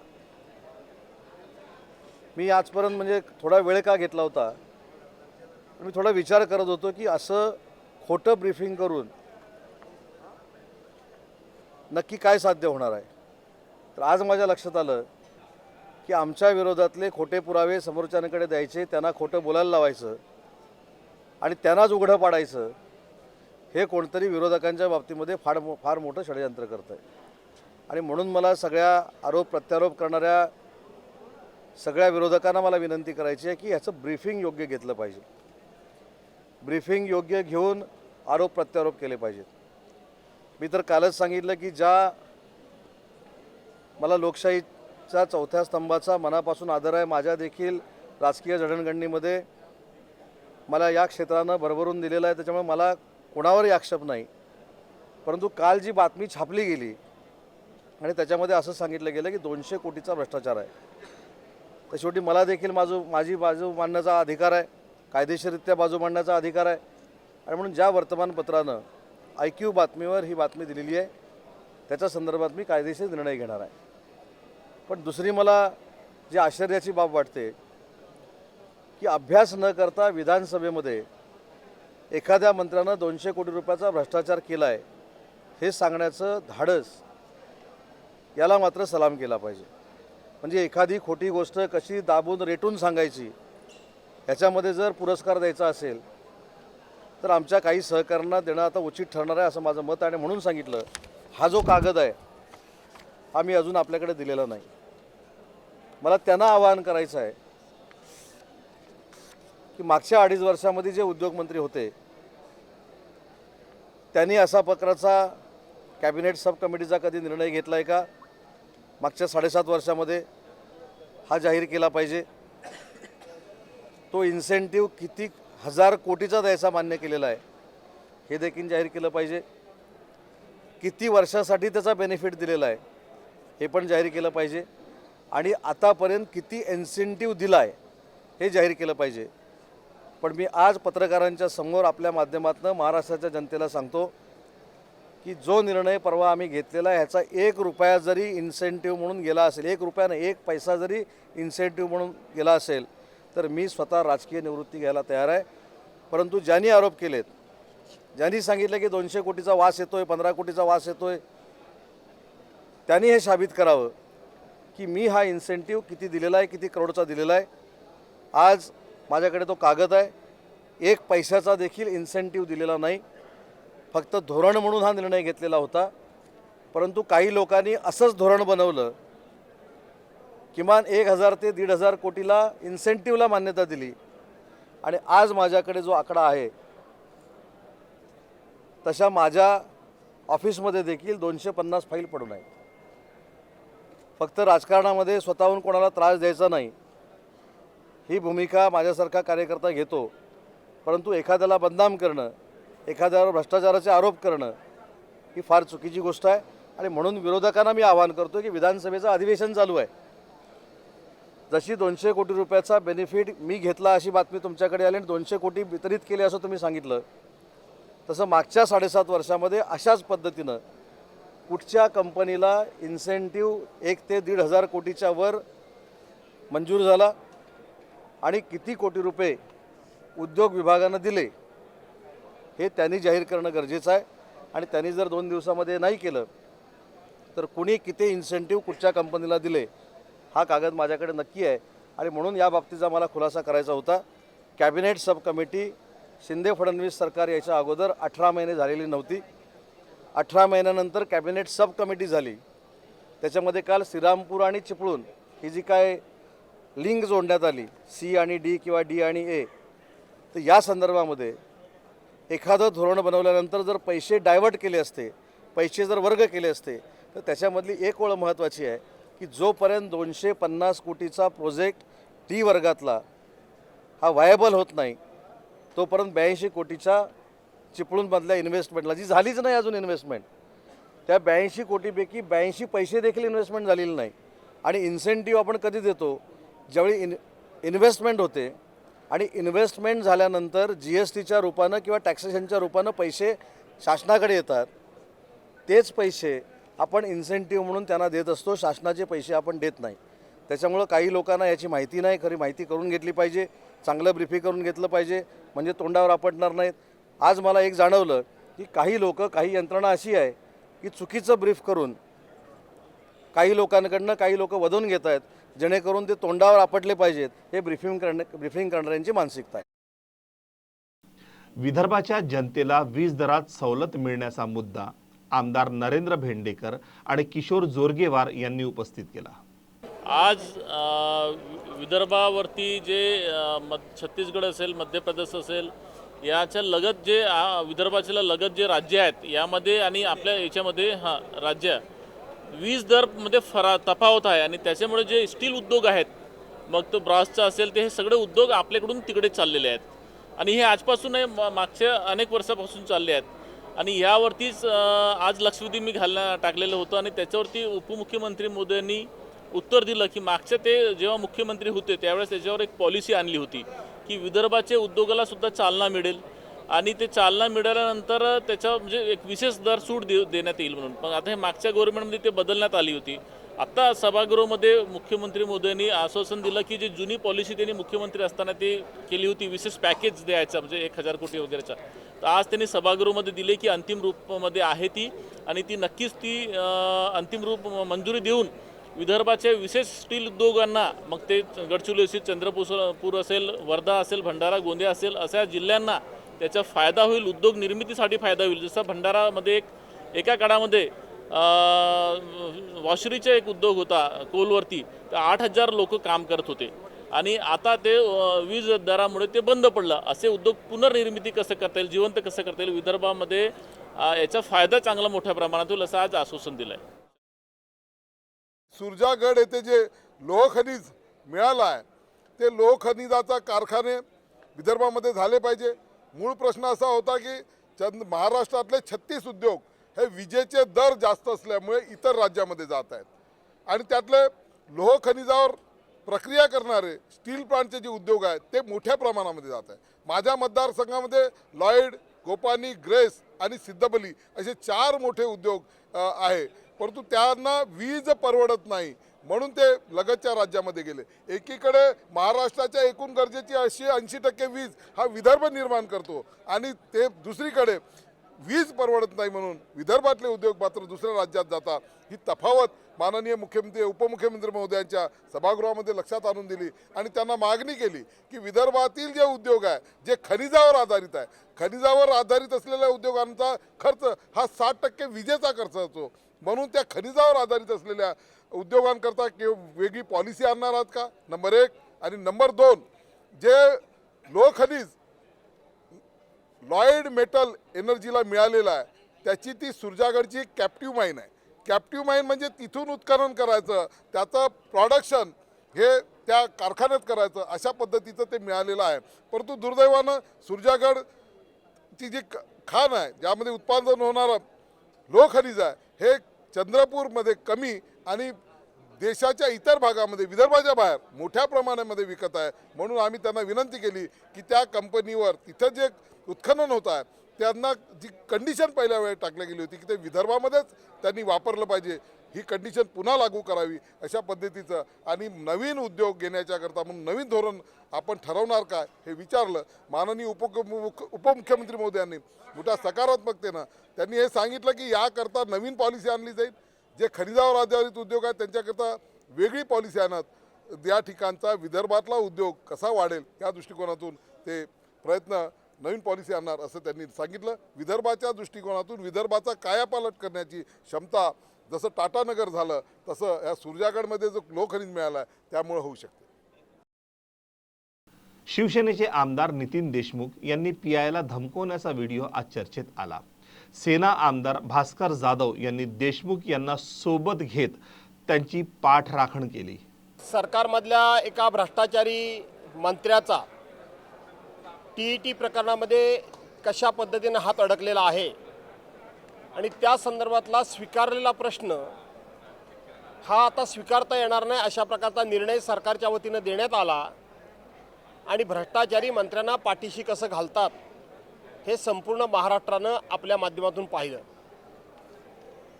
मी आजपर्यंत म्हणजे थोडा वेळ का घेतला होता, मी थोडा विचार करत होतो की असं खोटं ब्रीफिंग करून नक्की काय साध्य होणार आहे. तर आज माझ्या लक्षात आलं की आमच्या विरोधातले खोटे पुरावे समोरच्यांकडे द्यायचे, त्यांना खोटं बोलायला लावायचं आणि त्यांनाच उघडं पाडायचं, हे कोणतरी विरोधकांच्या बाबतीमध्ये फार मोठं षडयंत्र करतं आहे. आणि म्हणून मला सगळ्या आरोप प्रत्यारोप करणाऱ्या सगळ्या विरोधकांना मला विनंती करायची आहे की ह्याचं ब्रीफिंग योग्य घेतलं पाहिजे. ब्रीफिंग योग्य घेऊन आरोप प्रत्यारोप केले पाहिजेत. मी तर कालच सांगितलं की ज्या मला लोकशाहीचा चौथ्या स्तंभाचा मनापासून आदर आहे, माझ्या देखील राजकीय जडणघडणीमध्ये मला या क्षेत्रानं भरभरून दिलेलं आहे, त्याच्यामुळे मला कोणावरही आक्षेप नाही. परंतु काल जी बातमी छापली गेली आणि त्याच्यामध्ये असं सांगितलं गेलं की 200 कोटीचा भ्रष्टाचार आहे, तर शेवटी मला देखील माझी बाजू मांडण्याचा अधिकार आहे, कायदेशीररित्या बाजू मांडण्याचा अधिकार आहे. आणि म्हणून ज्या वर्तमानपत्रानं IQ बातमीवर ही बातमी दिलेली आहे त्याच्या संदर्भात मी कायदेशीर निर्णय घेणार आहे. पण दुसरी मला जी आश्चर्याची बाब वाटते की अभ्यास न करता विधानसभेमध्ये एखाद्या मंत्र्यानं 200 कोटी रुपयाचा भ्रष्टाचार केला आहे हे सांगण्याचं धाडस, याला मात्र सलाम केला पाहिजे. म्हणजे एखादी खोटी गोष्ट कशी दाबून रेटून सांगायची, ह्याच्यामध्ये जर पुरस्कार द्यायचा असेल तर आमच्या काही सहकाऱ्यांना देणं आता उचित ठरणार आहे असं माझं मत आहे. आणि म्हणून सांगितलं, हा जो कागद आहे हा मी अजून आपल्याकडे दिलेला नाही. मला त्यांना आवाहन करायचं आहे की मागच्या 2.5 वर्षामध्ये जे उद्योगमंत्री होते त्यांनी असा प्रकारचा कॅबिनेट सब कमिटीचा कधी निर्णय घेतला आहे का? मागच्या 7.5 वर्षामध्ये हा जाहीर केला पाहिजे. तो इन्सेंटिव्ह किती हजार कोटीचा द्यायचा मान्य केलेला आहे हे देखील जाहीर केलं पाहिजे. किती वर्षासाठी त्याचा बेनिफिट दिलेला आहे हे पण जाहीर केलं पाहिजे. आणि आतापर्यंत किती इन्सेंटिव्ह दिला आहे हे जाहीर केलं पाहिजे. पण मी आज पत्रकारांच्या समोर आपल्या माध्यमातून महाराष्ट्राच्या जनतेला सांगतो की जो निर्णय परवा आम्ही घेतलेला आहे ह्याचा 1 रुपया जरी इन्सेंटिव्ह म्हणून गेला असेल, 1 रुपया नाही 1 पैसा जरी इन्सेंटिव्ह म्हणून गेला असेल तर मी स्वतः राजकीय निवृत्ती घ्यायला तयार आहे. परंतु ज्यांनी आरोप केलेत, ज्यांनी सांगितलं की 200 कोटीचा वास येतोय, 15 कोटीचा वास येतोय, त्यांनी हे साबित करावं की मी हा इन्सेंटिव्ह किती दिलेला आहे, किती करोडचा दिलेला आहे. आज माझ्याकडे तो कागद आहे. 1 पैशाचा देखील इन्सेंटिव्ह दिलेला नाही. फक्त धोरण म्हणून हा निर्णय घेतलेला होता. परंतु काही लोकांनी असंच धोरण बनवलं, किमान 1000 ते 1,500 कोटीला इन्सेंटिव्हला मान्यता दिली. आणि आज माझ्याकडे जो आकडा आहे तशा माझ्या ऑफिसमध्ये देखील 250 फाईल पडून आहेत. फक्त राजकारणामध्ये स्वतःहून कोणाला त्रास द्यायचा नाही ही भूमिका माझ्यासारखा कार्यकर्ता घेतो. परंतु एखाद्याला बदनाम करणं, एखाद्यावर भ्रष्टाचाराचे आरोप करणं ही फार चुकीची गोष्ट आहे. आणि म्हणून विरोधकांना मी आवाहन करतो की विधानसभेचं अधिवेशन चालू आहे. जशी 200 कोटी रुपयाचा बेनिफिट मी घेतला अशी बातमी तुमच्याकडे आली आणि 200 कोटी वितरित केले असं तुम्ही सांगितलं, तसं मागच्या 7.5 वर्षामध्ये अशाच पद्धतीनं कुठच्या कंपनीला इन्सेंटिव्ह 1 ते 1,500 कोटीच्या वर मंजूर झाला आणि किती कोटी रुपये उद्योग विभागानं दिले हे त्यांनी जाहीर करणं गरजेचं आहे. आणि त्यांनी जर 2 दिवसामध्ये नाही केलं तर कुणी किती इन्सेंटिव्ह कुठच्या कंपनीला दिले हा कागद माझ्याकडे नक्की आहे. आणि म्हणून या बाबतीचा मला खुलासा करायचा होता. कॅबिनेट सब कमिटी शिंदे फडणवीस सरकार याच्या अगोदर 18 महिने झालेली नव्हती. 18 महिन्यानंतर कॅबिनेट सब कमिटी झाली. त्याच्यामध्ये काल श्रीरामपूर आणि चिपळूण ही जी काय लिंक जोडण्यात आली, C आणि D किंवा D आणि A, तर या संदर्भामध्ये एखादं धोरण बनवल्यानंतर जर पैसे डायव्हर्ट केले असते, पैसे जर वर्ग केले असते, तर त्याच्यामधली एक ओळ महत्त्वाची आहे की जोपर्यंत 250 कोटीचा प्रोजेक्ट D वर्गातला हा व्हायबल होत नाही तोपर्यंत 82 कोटीच्या चिपळूणमधल्या इन्व्हेस्टमेंटला, जी झालीच नाही अजून इन्व्हेस्टमेंट, त्या 82 कोटीपैकी 82 पैसे देखील इन्व्हेस्टमेंट झालेली नाही. आणि इन्सेंटिव्ह आपण कधी देतो? ज्यावेळी इन्व्हेस्टमेंट होते आणि इन्व्हेस्टमेंट झाल्यानंतर GSTच्या रूपानं किंवा टॅक्सेशनच्या रूपानं पैसे शासनाकडे येतात. तेच पैसे आपण इन्सेंटिव्ह म्हणून त्यांना देत असतो, शासनाचे पैसे आपण देत नाही. त्याच्यामुळं काही लोकांना याची माहिती नाही, खरी माहिती करून घेतली पाहिजे, चांगलं ब्रीफिंग करून घेतलं पाहिजे, म्हणजे तोंडावर आपटणार नाहीत. आज मला एक जाणवलं की काही लोक, काही यंत्रणा अशी आहे की चुकीचं ब्रीफ करून काही लोकांकडनं काही लोक वधून घेत आहेत, जेणेकरून ते तोंडावर आपटले पाहिजेत. हे ब्रीफिंग करणाऱ्यांची मानसिकता आहे. विदर्भाच्या जनतेला वीज दरात सवलत मिळण्याचा मुद्दा आमदार नरेंद्र भेंडेकर आणि किशोर जोरगेवार यांनी उपस्थित केला. आज विदर्भावरती जे छत्तीसगड असेल, मध्य प्रदेश असेल, याच्या लगत जे विदर्भाच्या लगत जे राज्य आहेत यामध्ये आणि आपल्या याच्यामध्ये राज्य वीज दरमध्ये तफावत आहे. आणि त्याच्यामुळे जे स्टील उद्योग आहेत, मग तो ब्रासचा असेल, ते हे सगळे उद्योग आपल्याकडून तिकडे चाललेले आहेत. आणि हे आजपासून नाही, मागच्या अनेक वर्षापासून चालले आहेत. आणि यावरतीच आज लक्षवेधी मी टाकलेलं होतं आणि त्याच्यावरती उपमुख्यमंत्री मोदींनी उत्तर दिलं की मागच्या ते जेव्हा मुख्यमंत्री होते त्यावेळेस त्याच्यावर एक पॉलिसी आणली होती की विदर्भाचे उद्योगाला सुद्धा चालना मिळेल आणि ते चालना मिळाल्यानंतर त्याच्या म्हणजे एक विशेष दर सूट देण्यात येईल म्हणून. पण आता हे मागच्या गव्हर्नमेंटमध्ये ते बदलण्यात आली होती. आता सभागृहामध्ये मुख्यमंत्री मोदींनी आश्वासन दिलं की जी जुनी पॉलिसी त्यांनी मुख्यमंत्री असताना ते केली होती, विशेष पॅकेज द्यायचं म्हणजे 1000 कोटी वगैरेचा, तर आज त्यांनी सभागृहामध्ये दिले की अंतिम रूपामध्ये आहे ती आणि ती नक्कीच ती अंतिम रूप मंजुरी देऊन विदर्भाचे विशेष स्टील उद्योगांना, मग ते गडचिरोली असेल, चंद्रपूर असेल, वर्धा असेल, भंडारा, गोंदिया असेल, अशा जिल्ह्यांना त्याचा फायदा होईल, उद्योग निर्मितीसाठी फायदा होईल. जसं भंडारामध्ये एका काळामध्ये वॉशरीचा एक उद्योग होता कोलवरती, तर 8,000 लोक काम करत होते आणि आता ते वीज दरामुळे ते बंद पडलं. असे उद्योग पुनर्निर्मिती कसं करता येईल, जिवंत कसं करता येईल विदर्भामध्ये, याचा फायदा चांगला मोठ्या प्रमाणात होईल असं आज आश्वासन दिलं आहे. सुरजागड येथे जे लोहखनिज मिळालं आहे ते लोहखनिजाचा कारखाने विदर्भामध्ये झाले पाहिजे. मूळ प्रश्न असा होता की महाराष्ट्रातले 36 उद्योग हे विजेचे दर जास्त असल्यामुळे इतर राज्यामध्ये जात आहेत आणि त्यातले लोहखनिजावर प्रक्रिया करणारे स्टील प्लांटचे जे उद्योग आहेत ते मोठ्या प्रमाणामध्ये जात आहे. माझ्या मतदारसंघामध्ये लॉयड, गोपानी, ग्रेस आणि सिद्धबली असे 4 मोठे उद्योग आहे, परंतु त्यांना वीज परवडत नाही म्हणून ते लगतच्या राज्यामध्ये गेले. एकीकडे महाराष्ट्राच्या एकूण गरजेची 80% वीज हा विदर्भ निर्माण करतो आणि ते दुसरीकडे वीज परवडत नाही म्हणून विदर्भातले उद्योग मात्र दुसऱ्या राज्यात जातात. ही तफावत माननीय मुख्यमंत्री उपमुख्यमंत्री महोदयांच्या सभागृहामध्ये लक्षात आणून दिली आणि त्यांना मागणी केली की विदर्भातील जे उद्योग आहे जे खनिजावर आधारित आहे, खनिजावर आधारित असलेल्या उद्योगांचा खर्च हा 60% विजेचा खर्च असतो, म्हणून त्या खनिजावर आधारित असलेल्या उद्योगांकरता वेगळी पॉलिसी आणणार आहात का, नंबर 1. आणि नंबर 2, जे लोहखनिज लॉयड मेटल एनर्जीला मिळालेलं आहे त्याची ती सुरजागडची कॅप्टिव्ह माईन आहे. कॅप्टिव्ह माईन म्हणजे तिथून उत्खनन करायचं, त्याचं प्रोडक्शन हे त्या कारखान्यात करायचं, अशा पद्धतीचं ते मिळालेलं आहे. परंतु दुर्दैवानं सुरजागडची जी खाण आहे ज्यामध्ये उत्पादन होणारं लोहखनिज आहे हे चंद्रपूरमध्ये कमी आणि देशाच्या इतर भागामध्ये विदर्भाच्या बाहेर मोठ्या प्रमाणामध्ये विकत आहे. म्हणून आम्ही त्यांना विनंती केली की त्या कंपनीवर तिथं जे उत्खनन होत आहे त्यांना जी कंडिशन पहिल्या वेळेस टाकली गेली होती की ते विदर्भामध्येच त्यांनी वापरलं पाहिजे, ही कंडिशन पुन्हा लागू करावी अशा पद्धतीचं. आणि नवीन उद्योग घेण्याच्याकरता म्हणून नवीन धोरण आपण ठरवणार काय हे विचारलं. माननीय उपमुख्यमंत्री महोदयांनी मोठ्या सकारात्मकतेनं त्यांनी हे सांगितलं की याकरता नवीन पॉलिसी आणली जाईल. जे खनिजावर आधारित उद्योग आहेत त्यांच्याकरता वेगळी पॉलिसी आणत या ठिकाणचा विदर्भातला उद्योग कसा वाढेल या दृष्टिकोनातून ते प्रयत्न नवीन पॉलिसी आणणार असं त्यांनी सांगितलं. विदर्भाच्या दृष्टिकोनातून विदर्भाचा कायापालट करण्याची क्षमता जसं टाटानगर झालं तसं या सुरजागडमध्ये जो लोहखनिज मिळाला आहे त्यामुळे होऊ शकते. शिवसेनेचे आमदार नितीन देशमुख यांनी पीआयला धमकवण्याचा व्हिडिओ आज चर्चेत आला. सेना आमदार भास्कर जाधव यांनी देशमुख यांना सोबत घेत त्यांची पाठराखण केली. सरकारमधल्या एका भ्रष्टाचारी मंत्र्याचा TET प्रकरणामध्ये कशा पद्धतीने हात अडकलेला आहे आणि त्या संदर्भातला स्वीकारलेला प्रश्न हा आता स्वीकारता येणार नाही अशा प्रकारचा निर्णय सरकारच्या वतीनं देण्यात आला आणि भ्रष्टाचारी मंत्र्यांना पाठीशी कसं घालतात हे संपूर्ण महाराष्ट्रानं आपल्या माध्यमातून पाहिलं.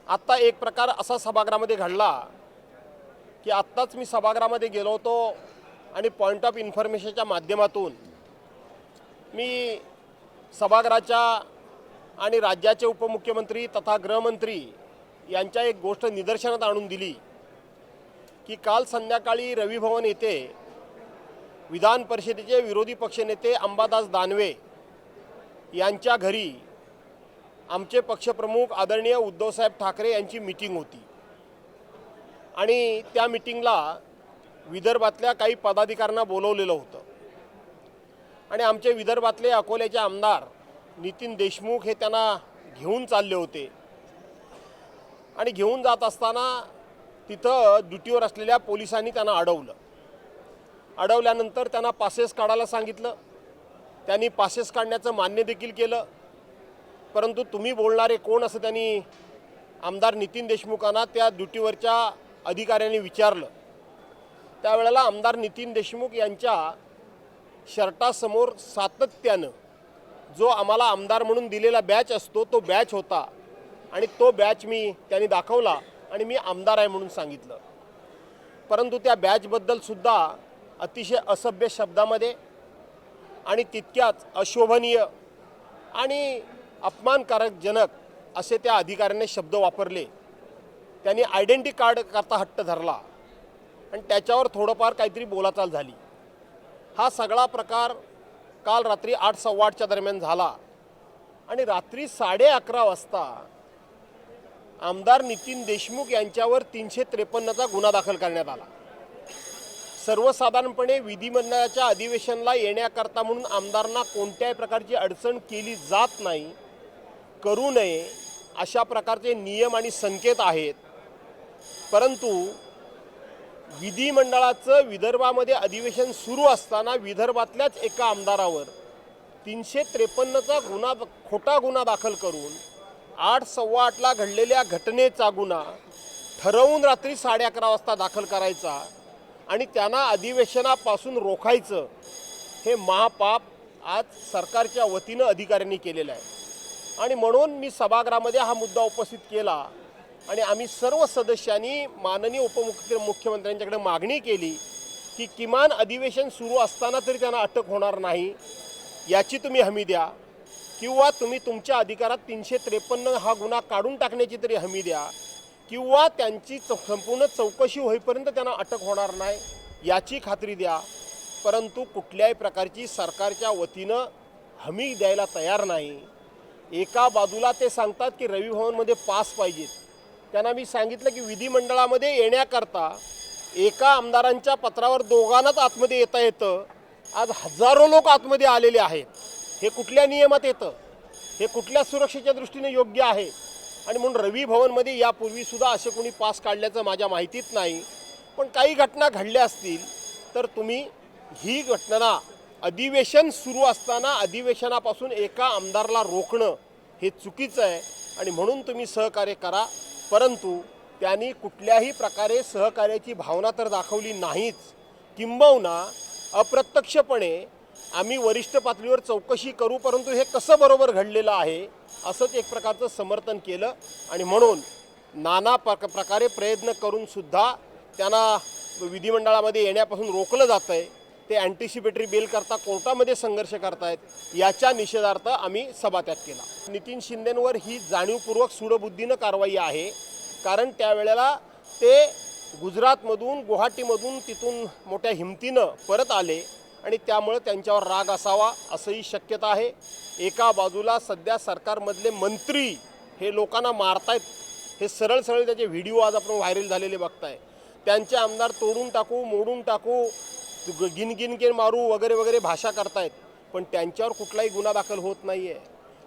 आत्ता एक प्रकार असा सभागृहामध्ये घडला की आत्ताच मी सभागृहामध्ये गेलो होतो आणि पॉईंट ऑफ इन्फॉर्मेशनच्या माध्यमातून मी सभागृहाच्या आणि राज्याचे उपमुख्यमंत्री तथा गृहमंत्री यांच्या एक गोष्ट निदर्शनात आणून दिली की काल संध्याकाळी रवी भवन येथे विधान परिषदेचे विरोधी पक्षनेते अंबादास दानवे यांच्या घरी आमचे पक्षप्रमुख आदरणीय उद्धवसाहेब ठाकरे यांची मीटिंग होती आणि त्या मीटिंगला विदर्भातल्या काही पदाधिकाऱ्यांना बोलवलेलं होतं आणि आमचे विदर्भातले अकोल्याचे आमदार नितीन देशमुख हे त्यांना घेऊन चालले होते आणि घेऊन जात असताना तिथं ड्युटीवर असलेल्या पोलिसांनी त्यांना अडवलं. अडवल्यानंतर त्यांना पासेस काढायला सांगितलं. त्यांनी पासेस काढण्याचं मान्य देखील केलं, परंतु तुम्ही बोलणारे कोण असं त्यांनी आमदार नितीन देशमुखांना त्या ड्युटीवरच्या अधिकाऱ्यांनी विचारलं. त्यावेळेला आमदार नितीन देशमुख यांच्या शर्टासमोर सातत्यानं जो आम्हाला आमदार म्हणून दिलेला बॅच असतो तो बॅच होता आणि तो बॅच त्यांनी दाखवला आणि मी आमदार आहे म्हणून सांगितलं. परंतु त्या बॅचबद्दल सुद्धा अतिशय असभ्य शब्दामध्ये आणि तितक्याच अशोभनीय आणि अपमानकारकजनक असे त्या अधिकाऱ्याने शब्द वापरले. त्यांनी आयडेंटिटी कार्ड करता हट्ट धरला आणि त्याच्यावर थोडंफार काहीतरी बोलाचाल झाली. हा सगळा प्रकार काल रात्री 8, 8:15 दरम्यान झाला आणि रात्री 11:30 वाजता आमदार नितीन देशमुख यांच्यावर 353चा गुन्हा दाखल करण्यात आला. सर्वसाधारणपणे विधिमंडळाच्या अधिवेशनाला येण्याकरता म्हणून आमदारांना कोणत्याही प्रकारची अडचण केली जात नाही, करू नये अशा प्रकारचे नियम आणि संकेत आहेत. परंतु विधिमंडळाचं विदर्भामध्ये अधिवेशन सुरू असताना विदर्भातल्याच एका आमदारावर 353चा खोटा गुन्हा दाखल करून 8:15ला घडलेल्या घटनेचा गुन्हा ठरवून रात्री 11:30 वाजता दाखल करायचा आणि त्यांना अधिवेशनापासून रोखायचं, हे महापाप आज सरकारच्या वतीनं अधिकाऱ्यांनी केलेलं आहे. आणि म्हणून मी सभागृहामध्ये हा मुद्दा उपस्थित केला आणि आम्ही सर्व सदस्यांनी माननीय उपमुख्यमंत्र्यांच्याकडे मागणी केली की किमान अधिवेशन सुरू असताना तरी त्यांना अटक होणार नाही याची तुम्ही हमी द्या, किंवा तुम्ही तुमच्या अधिकारात 353 हा गुन्हा काढून टाकण्याची तरी हमी द्या, किंवा त्यांची संपूर्ण चौकशी होईपर्यंत त्यांना अटक होणार नाही याची खात्री द्या. परंतु कुठल्याही प्रकारची सरकारच्या वतीनं हमी द्यायला तयार नाही. एका बाजूला ते सांगतात की रवी भवनमध्ये पास पाहिजेत. त्यांना मी सांगितलं की विधिमंडळामध्ये येण्याकरता एका आमदारांच्या पत्रावर दोघांनाच आतमध्ये येता येतं. आज हजारो लोक आतमध्ये आलेले आहेत. हे कुठल्या नियमात येतं? हे कुठल्या सुरक्षेच्या दृष्टीने योग्य आहे? आणि म्हणून रवी भवनमध्ये यापूर्वीसुद्धा असे कोणी पास काढल्याचं माझ्या माहितीत नाही. पण काही घटना घडल्या असतील तर तुम्ही ही घटना अधिवेशन सुरू असताना अधिवेशनापासून एका आमदाराला रोखणं हे चुकीचं आहे आणि म्हणून तुम्ही सहकार्य करा. परंतु त्यांनी कुठल्याही प्रकारे सहकार्याची भावना तर दाखवली नाहीच. किंबहुना अप्रत्यक्षपणे आम्ही वरिष्ठ पातळीवर चौकशी करू, परंतु हे कसं बरोबर घडलेलं आहे असंच एक प्रकारचं समर्थन केलं. आणि म्हणून नाना प्रकारे प्रयत्न करूनसुद्धा त्यांना विधिमंडळामध्ये येण्यापासून रोखलं जातं आहे. ते अँटिसिपेटरी बेल करता कोर्टामध्ये संघर्ष करतायत. याच्या निषेधार्थ आम्ही सभात्याग केला. नितीन शिंदेंवर ही जाणीवपूर्वक सूडबुद्धीनं कारवाई आहे, कारण त्यावेळेला ते गुजरातमधून गुवाहाटीमधून तिथून मोठ्या हिमतीनं परत आले आणि त्यामुळे त्यांच्यावर राग असावा असंही शक्यता आहे. एका बाजूला सध्या सरकारमधले मंत्री हे लोकांना मारतायत, हे सरळ त्याचे व्हिडिओ आज आपण व्हायरल झालेले बघताय. त्यांचे आमदार तोडून टाकू, मोडून टाकू, गिनगिन मारू वगैरे भाषा करतायत, पण त्यांच्यावर कुठलाही गुन्हा दाखल होत नाही आहे.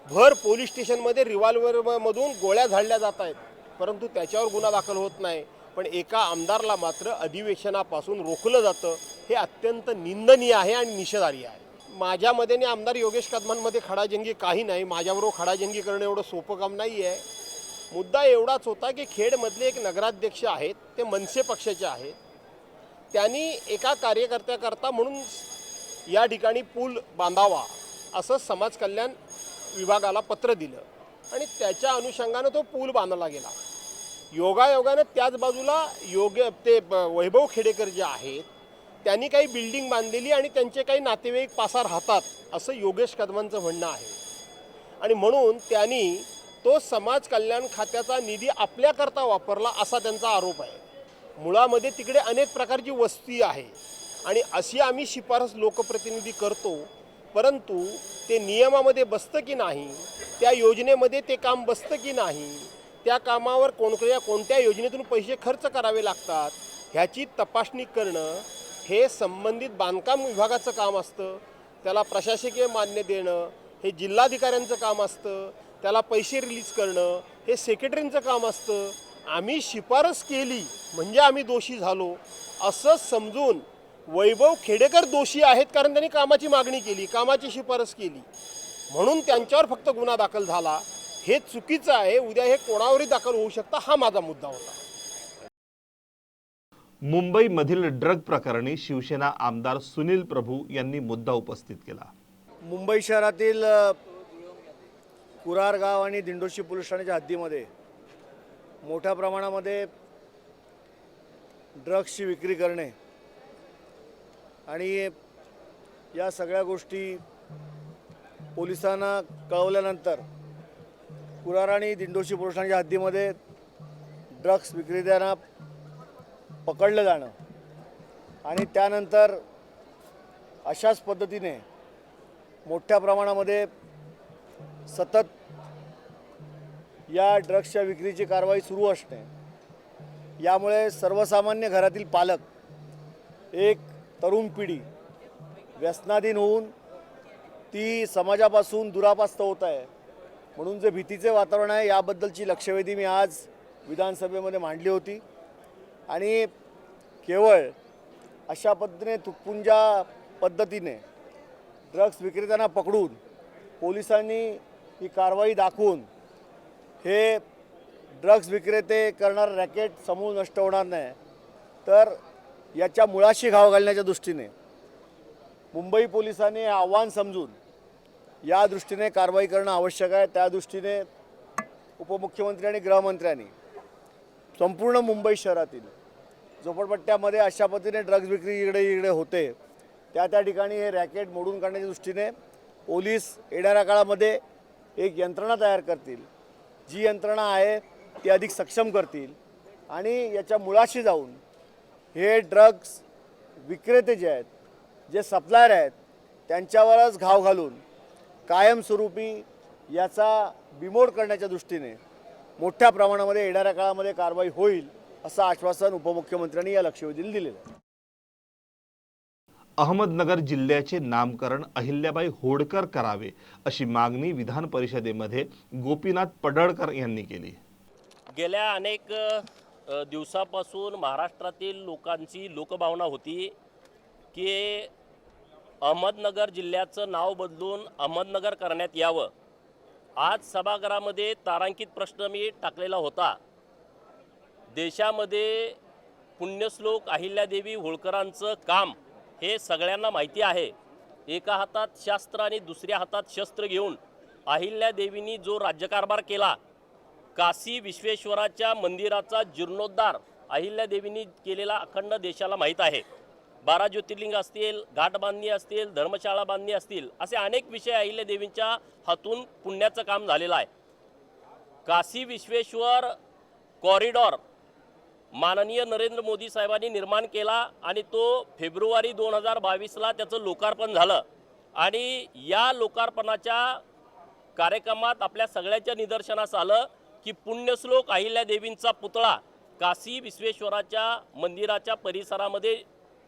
भर पोलीस स्टेशनमध्ये रिव्हॉल्व्हरमधून गोळ्या झाडल्या जात आहेत, परंतु त्याच्यावर गुन्हा दाखल होत नाही. पण एका आमदारला मात्र अधिवेशनापासून रोखलं जातं, हे अत्यंत निंदनीय आहे आणि निषेधार्ह आहे. माझ्या मतेने आमदार योगेश कदमांमध्ये खडाजंगी काही नाही. माझ्याबरोबर खडाजंगी करणं एवढं सोपं काम नाही आहे. मुद्दा एवढाच होता की खेडमधले एक नगराध्यक्ष आहेत, ते मनसे पक्षाचे आहेत. त्यांनी एका कार्यकर्त्याकरता म्हणून या ठिकाणी पूल बांधावा असं समाज कल्याण विभागाला पत्र दिलं आणि त्याच्या अनुषंगानं तो पूल बांधला गेला. योगायोगानं त्याच बाजूला वैभव खेडेकर जे आहेत त्यांनी काही बिल्डिंग बांधलेली आणि त्यांचे काही नातेवाईक पासा राहतात असं योगेश कदमांचं म्हणणं आहे. आणि म्हणून त्यांनी तो समाज कल्याण खात्याचा निधी आपल्याकरता वापरला असा त्यांचा आरोप आहे. मुळामध्ये तिकडे अनेक प्रकारची वस्ती आहे आणि अशी आम्ही शिफारस लोकप्रतिनिधी करतो, परंतु ते नियमामध्ये बसतं की नाही, त्या योजनेमध्ये ते काम बसतं की नाही, त्या कामावर कोणत्या योजनेतून पैसे खर्च करावे लागतात ह्याची तपासणी करणं हे संबंधित बांधकाम विभागाचं काम असतं. त्याला प्रशासकीय मान्य देणं हे जिल्हाधिकाऱ्यांचं काम असतं. त्याला पैसे रिलीज करणं हे सेक्रेटरींचं काम असतं. आम्ही शिफारस केली म्हणजे आम्ही दोषी झालो असं समजून वैभव खेडेकर दोषी आहेत, कारण त्यांनी कामाची मागणी केली, कामाची शिफारस केली, म्हणून त्यांच्यावर फक्त गुन्हा दाखल झाला. हे चुकीचं आहे. उद्या हे कोणावरही दाखल होऊ शकतं, हा माझा मुद्दा होता. मुंबईमधील ड्रग प्रकरणी शिवसेना आमदार सुनील प्रभू यांनी मुद्दा उपस्थित केला. मुंबई शहरातील कुरार गाव आणि दिंडोशी पोलीस ठाण्याच्या हद्दीमध्ये मोठ्या प्रमाणामध्ये ड्रग्सची विक्री करणे आणि या सगळ्या गोष्टी पोलिसांना कळवल्यानंतर कुरार आणि दिंडोशी पोलीस ठाण्याच्या हद्दीमध्ये ड्रग्स विक्रेत्यांना पकडलं जाणं आणि त्यानंतर अशाच पद्धतीने मोठ्या प्रमाणामध्ये सतत या ड्रग्सच्या विक्रीची कारवाई सुरू असणे, यामुळे सर्वसामान्य घरातील पालक, एक तरुण पिढी व्यसनाधीन होऊन ती समाजापासून दुरापास्त होत आहे. म्हणून जे भीतीचे वातावरण आहे याबद्दलची लक्षवेधी मी आज विधानसभेमध्ये मांडली होती. आणि केवळ अशा पद्धतीने तुटपुंजा पद्धतीने ड्रग्स विक्रेत्यांना पकडून पोलिसांनी ही कारवाई दाखवून हे ड्रग्स विक्रेते करणारं रॅकेट समूळ नष्ट होणार नाही, तर याच्या मुळाशी घाव घालण्याच्या दृष्टीने मुंबई पोलिसांनी हे आव्हान समजून या दृष्टीने कारवाई करणं आवश्यक आहे. त्या दृष्टीने उपमुख्यमंत्री आणि गृहमंत्र्यांनी संपूर्ण मुंबई शहरातील झोपडपट्ट्यामध्ये अशा पद्धतीने ड्रग्ज विक्री इकडे होते त्या ठिकाणी हे रॅकेट मोडून काढण्याच्या दृष्टीने पोलीस येणाऱ्या काळामध्ये एक यंत्रणा तयार करतील. जी यंत्रणा आहे ती अधिक सक्षम करतील आणि याच्या मुळाशी जाऊन हे ड्रग्स विक्रेते जे आहेत, जे सप्लायर आहेत, त्यांच्यावरच घाव घालून कायमस्वरूपी याचा बिमोड करण्याच्या दृष्टीने मोठ्या प्रमाणामध्ये येणाऱ्या काळामध्ये कारवाई होईल असं आश्वासन उपमुख्यमंत्र्यांनी या लक्षवेधीला दिलेलं आहे. अहमदनगर जिल्ह्याचे नामकरण अहिल्याबाई होळकर करावे अशी मागणी विधान परिषदेमध्ये गोपीनाथ पडळकर यांनी केली. गेल्या अनेक दिवसापासून महाराष्ट्रातील लोकांची लोकभावना होती की अहमदनगर जिल्ह्याचं नाव बदलून अहमदनगर करण्यात यावं. आज सभागृहामध्ये तारांकित प्रश्न मी टाकलेला होता. देशामध्ये पुण्यश्लोक अहिल्यादेवी होळकरांचं काम हे सगळ्यांना माहिती आहे. एका हातात शास्त्र आणि दुसऱ्या हातात शस्त्र घेऊन अहिल्यादेवींनी जो राज्यकारभार केला, काशी विश्वेश्वराच्या मंदिराचा जीर्णोद्धार अहिल्यादेवींनी केलेला अखंड देशाला माहीत आहे. 12 ज्योतिर्लिंग असतील, घाट बांधणी असतील, धर्मशाळा बांधणी असतील, असे अनेक विषय अहिल्यादेवींच्या हातून पुण्याचं काम झालेलं आहे. काशी विश्वेश्वर कॉरिडॉर माननीय नरेंद्र मोदी साहेबांनी निर्माण केला आणि तो फेब्रुवारी 2022ला त्याचं लोकार्पण झालं. आणि या लोकार्पणाच्या कार्यक्रमात आपल्या सगळ्यांच्या निदर्शनास आलं की पुण्यश्लोक अहिल्यादेवींचा पुतळा काशी विश्वेश्वराच्या मंदिराच्या परिसरामध्ये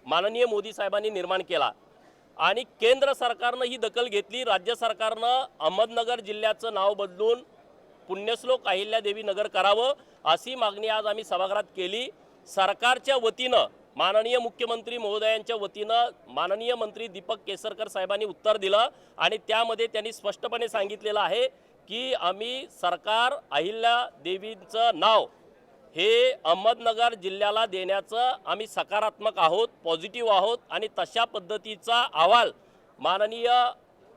माननीय मोदी साहेबांनी निर्माण केला. आणि केंद्र सरकारनं ही दखल घेतली. राज्य सरकारनं अहमदनगर जिल्ह्याचं नाव बदलून पुण्यश्लोक अहिल्यादेवी नगर करावं अशी मागणी आज आम्ही सभागृहात केली. सरकारच्या वतीनं माननीय मुख्यमंत्री महोदयांच्या वतीनं माननीय मंत्री दीपक केसरकर साहेबांनी उत्तर दिलं आणि त्यामध्ये त्यांनी स्पष्टपणे सांगितलेलं आहे की आम्ही सरकार अहिल्यादेवींचं नाव हे अहमदनगर जिल्ह्याला देण्याचं आम्ही सकारात्मक आहोत, पॉझिटिव्ह आहोत. आणि तशा पद्धतीचा अहवाल माननीय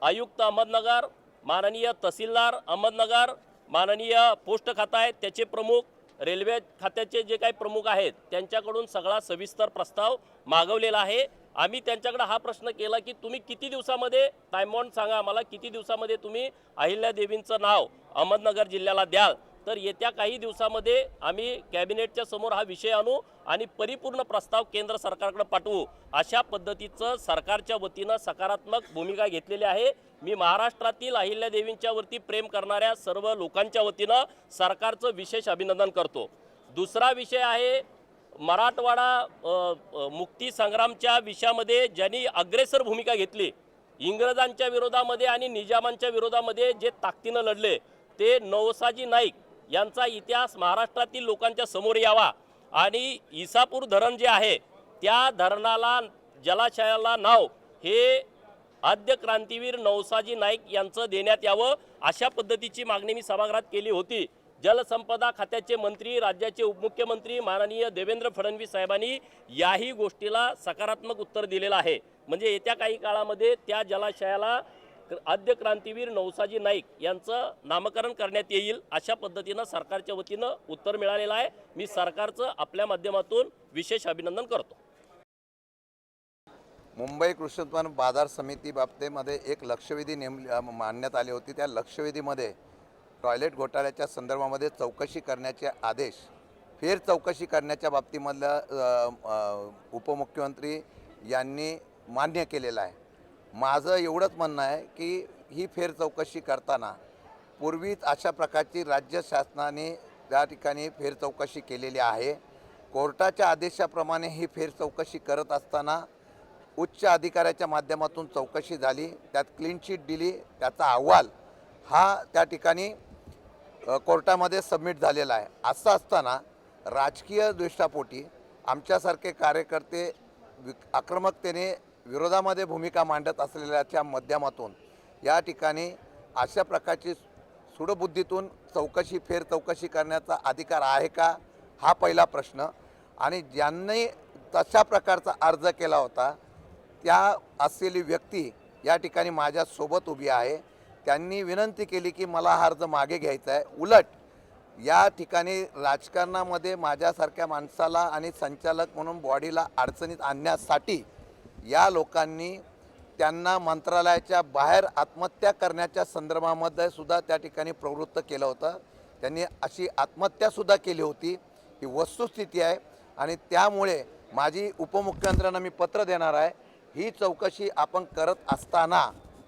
आयुक्त अहमदनगर, माननीय तहसीलदार अहमदनगर, माननीय पोस्ट खाता आहेत त्याचे प्रमुख, रेल्वे खात्याचे जे काही प्रमुख आहेत त्यांच्याकडून सगळा सविस्तर प्रस्ताव मागवलेला आहे. आम्ही त्यांच्याकडे हा प्रश्न केला की तुम्ही किती दिवसामध्ये टाइम बाउंड सांगा आम्हाला, किती दिवसामध्ये तुम्ही अहिल्यादेवींचं नाव अहमदनगर जिल्ह्याला द्याल. तर येत्या काही दिवसामध्ये आम्ही कॅबिनेटच्या समोर हा विषय आणू आणि परिपूर्ण प्रस्ताव केंद्र सरकारकडे पाठवू. अशा पद्धतीचं सरकारच्या वतीनं सकारात्मक भूमिका घेतलेली आहे. मी महाराष्ट्रातील अहिल्यादेवींच्या वरती प्रेम करणाऱ्या सर्व लोकांच्या वतीनं सरकारचं विशेष अभिनंदन करतो. दुसरा विषय आहे मराठवाडा मुक्ती संग्रामच्या विषयामध्ये ज्यांनी अग्रेसर भूमिका घेतली, इंग्रजांच्या विरोधामध्ये आणि निजामांच्या विरोधामध्ये जे ताकदीनं लढले, ते नवसाजी नाईक यांचा इतिहास महाराष्ट्रातील लोकांच्या समोर यावा. आणि इसापूर धरण जे आहे त्या धरणाला, जलाशयाला नाव हे आद्य क्रांतीवीर नवसाजी नाईक यांचं देण्यात यावं अशा पद्धतीची मागणी मी सभागृहात केली होती. जलसंपदा खात्याचे मंत्री, राज्याचे उपमुख्यमंत्री माननीय देवेंद्र फडणवीस साहेबांनी याही गोष्टीला सकारात्मक उत्तर दिलेलं आहे. म्हणजे येत्या काही काळामध्ये त्या जलाशयाला आद्य क्रांतीवीर नवसाजी नाईक यांचं नामकरण करण्यात येईल अशा पद्धतीनं सरकारच्या वतीनं उत्तर मिळालेलं आहे. मी सरकारचं आपल्या माध्यमातून विशेष अभिनंदन करतो. मुंबई कृषी उत्पन्न बाजार समिती बाबतीमध्ये एक लक्षवेधी मांडण्यात आली होती. त्या लक्षवेधीमध्ये टॉयलेट घोटाळ्याच्या संदर्भामध्ये चौकशी करण्याचे आदेश, फेर चौकशी करण्याच्या बाबतीमधलं उपमुख्यमंत्री यांनी मान्य केलेलं आहे. माझं एवढंच म्हणणं आहे की ही फेर चौकशी करताना पूर्वीच अशा प्रकारची राज्य शासनाने त्या ठिकाणी फेरचौकशी केलेली आहे. कोर्टाच्या आदेशाप्रमाणे ही फेरचौकशी करत असताना उच्च अधिकाऱ्याच्या माध्यमातून चौकशी झाली, त्यात क्लीन चिट दिली, त्याचा अहवाल हा त्या ठिकाणी कोर्टामध्ये सबमिट झालेला आहे. असं असताना राजकीय द्वेषापोटी आमच्यासारखे कार्यकर्ते आक्रमकतेने विरोधामध्ये भूमिका मांडत असलेल्याच्या माध्यमातून या ठिकाणी अशा प्रकारची सूडबुद्धीतून फेरचौकशी करण्याचा अधिकार आहे का, हा पहिला प्रश्न. आणि ज्यांनी तशा प्रकारचा अर्ज केला होता त्या असलेली व्यक्ती या ठिकाणी माझ्यासोबत उभी आहे. त्यांनी विनंती केली की मला हा अर्ज मागे घ्यायचा आहे. उलट या ठिकाणी राजकारणामध्ये माझ्यासारख्या माणसाला आणि संचालक म्हणून बॉडीला अडचणीत आणण्यासाठी या लोकांनी त्यांना मंत्रालयाच्या बाहेर आत्महत्या करण्याच्या संदर्भामध्ये सुद्धा त्या ठिकाणी प्रवृत्त केलं होतं. त्यांनी अशी आत्महत्यासुद्धा केली होती. ही वस्तुस्थिती आहे आणि त्यामुळे माझी उपमुख्यमंत्र्यांना मी पत्र देणार आहे. ही चौकशी आपण करत असताना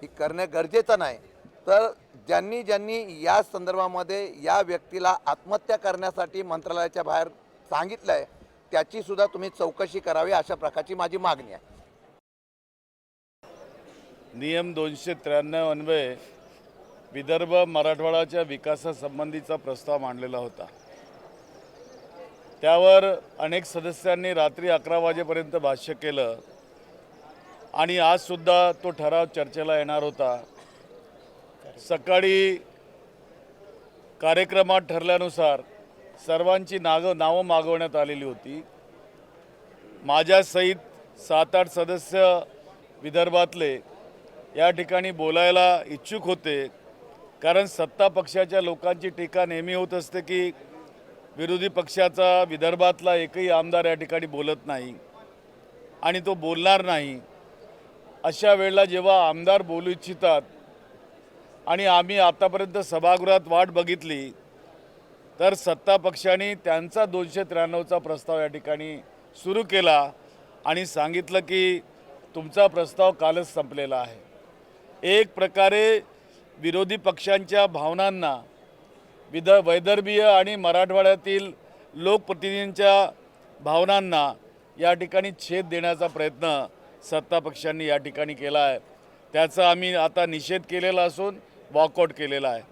ही करणे गरजेचं नाही, तर ज्यांनी ज्यांनी या संदर्भामध्ये या व्यक्तीला आत्महत्या करण्यासाठी मंत्रालयाच्या बाहेर सांगितलं आहे त्याचीसुद्धा तुम्ही चौकशी करावी, अशा प्रकारची माझी मागणी आहे. नियम 293 अन्वये विदर्भ मराठवाड्याच्या विकासासंबंधीचा प्रस्ताव मांडलेला होता. त्यावर अनेक सदस्यांनी रात्री 11 वाजेपर्यंत भाष्य केलं आणि आजसुद्धा तो ठराव चर्चेला येणार होता. सकाळी कार्यक्रमात ठरल्यानुसार सर्वांची नावं मागवण्यात आलेली होती. माझ्यासहित 7-8 सदस्य विदर्भातले या ठिकाणी बोलायला इच्छुक होते, कारण सत्ता पक्षाच्या लोकांची टीका नेहमी होत असते की विरोधी पक्षाचा विदर्भातला एकही आमदार या ठिकाणी बोलत नाही आणि तो बोलणार नाही. अशा वेळेला जेव्हा आमदार बोलू इच्छितात आणि आम्ही आतापर्यंत सभागृहात वाट बघितली, तर सत्ता पक्षाने त्यांचा 293चा प्रस्ताव या ठिकाणी सुरू केला आणि सांगितलं की तुमचा प्रस्ताव कालच संपलेला आहे. एक प्रकारे विरोधी पक्षांच्या भावनांना वैदर्भीय आणि मराठवाड्यातील लोकप्रतिनिधींच्या भावनांना या ठिकाणी छेद देण्याचा प्रयत्न सत्ता पक्षांनी या ठिकाणी केला आहे. त्याचा आम्ही आता निषेध केलेला असून वॉकआउट केलेला आहे.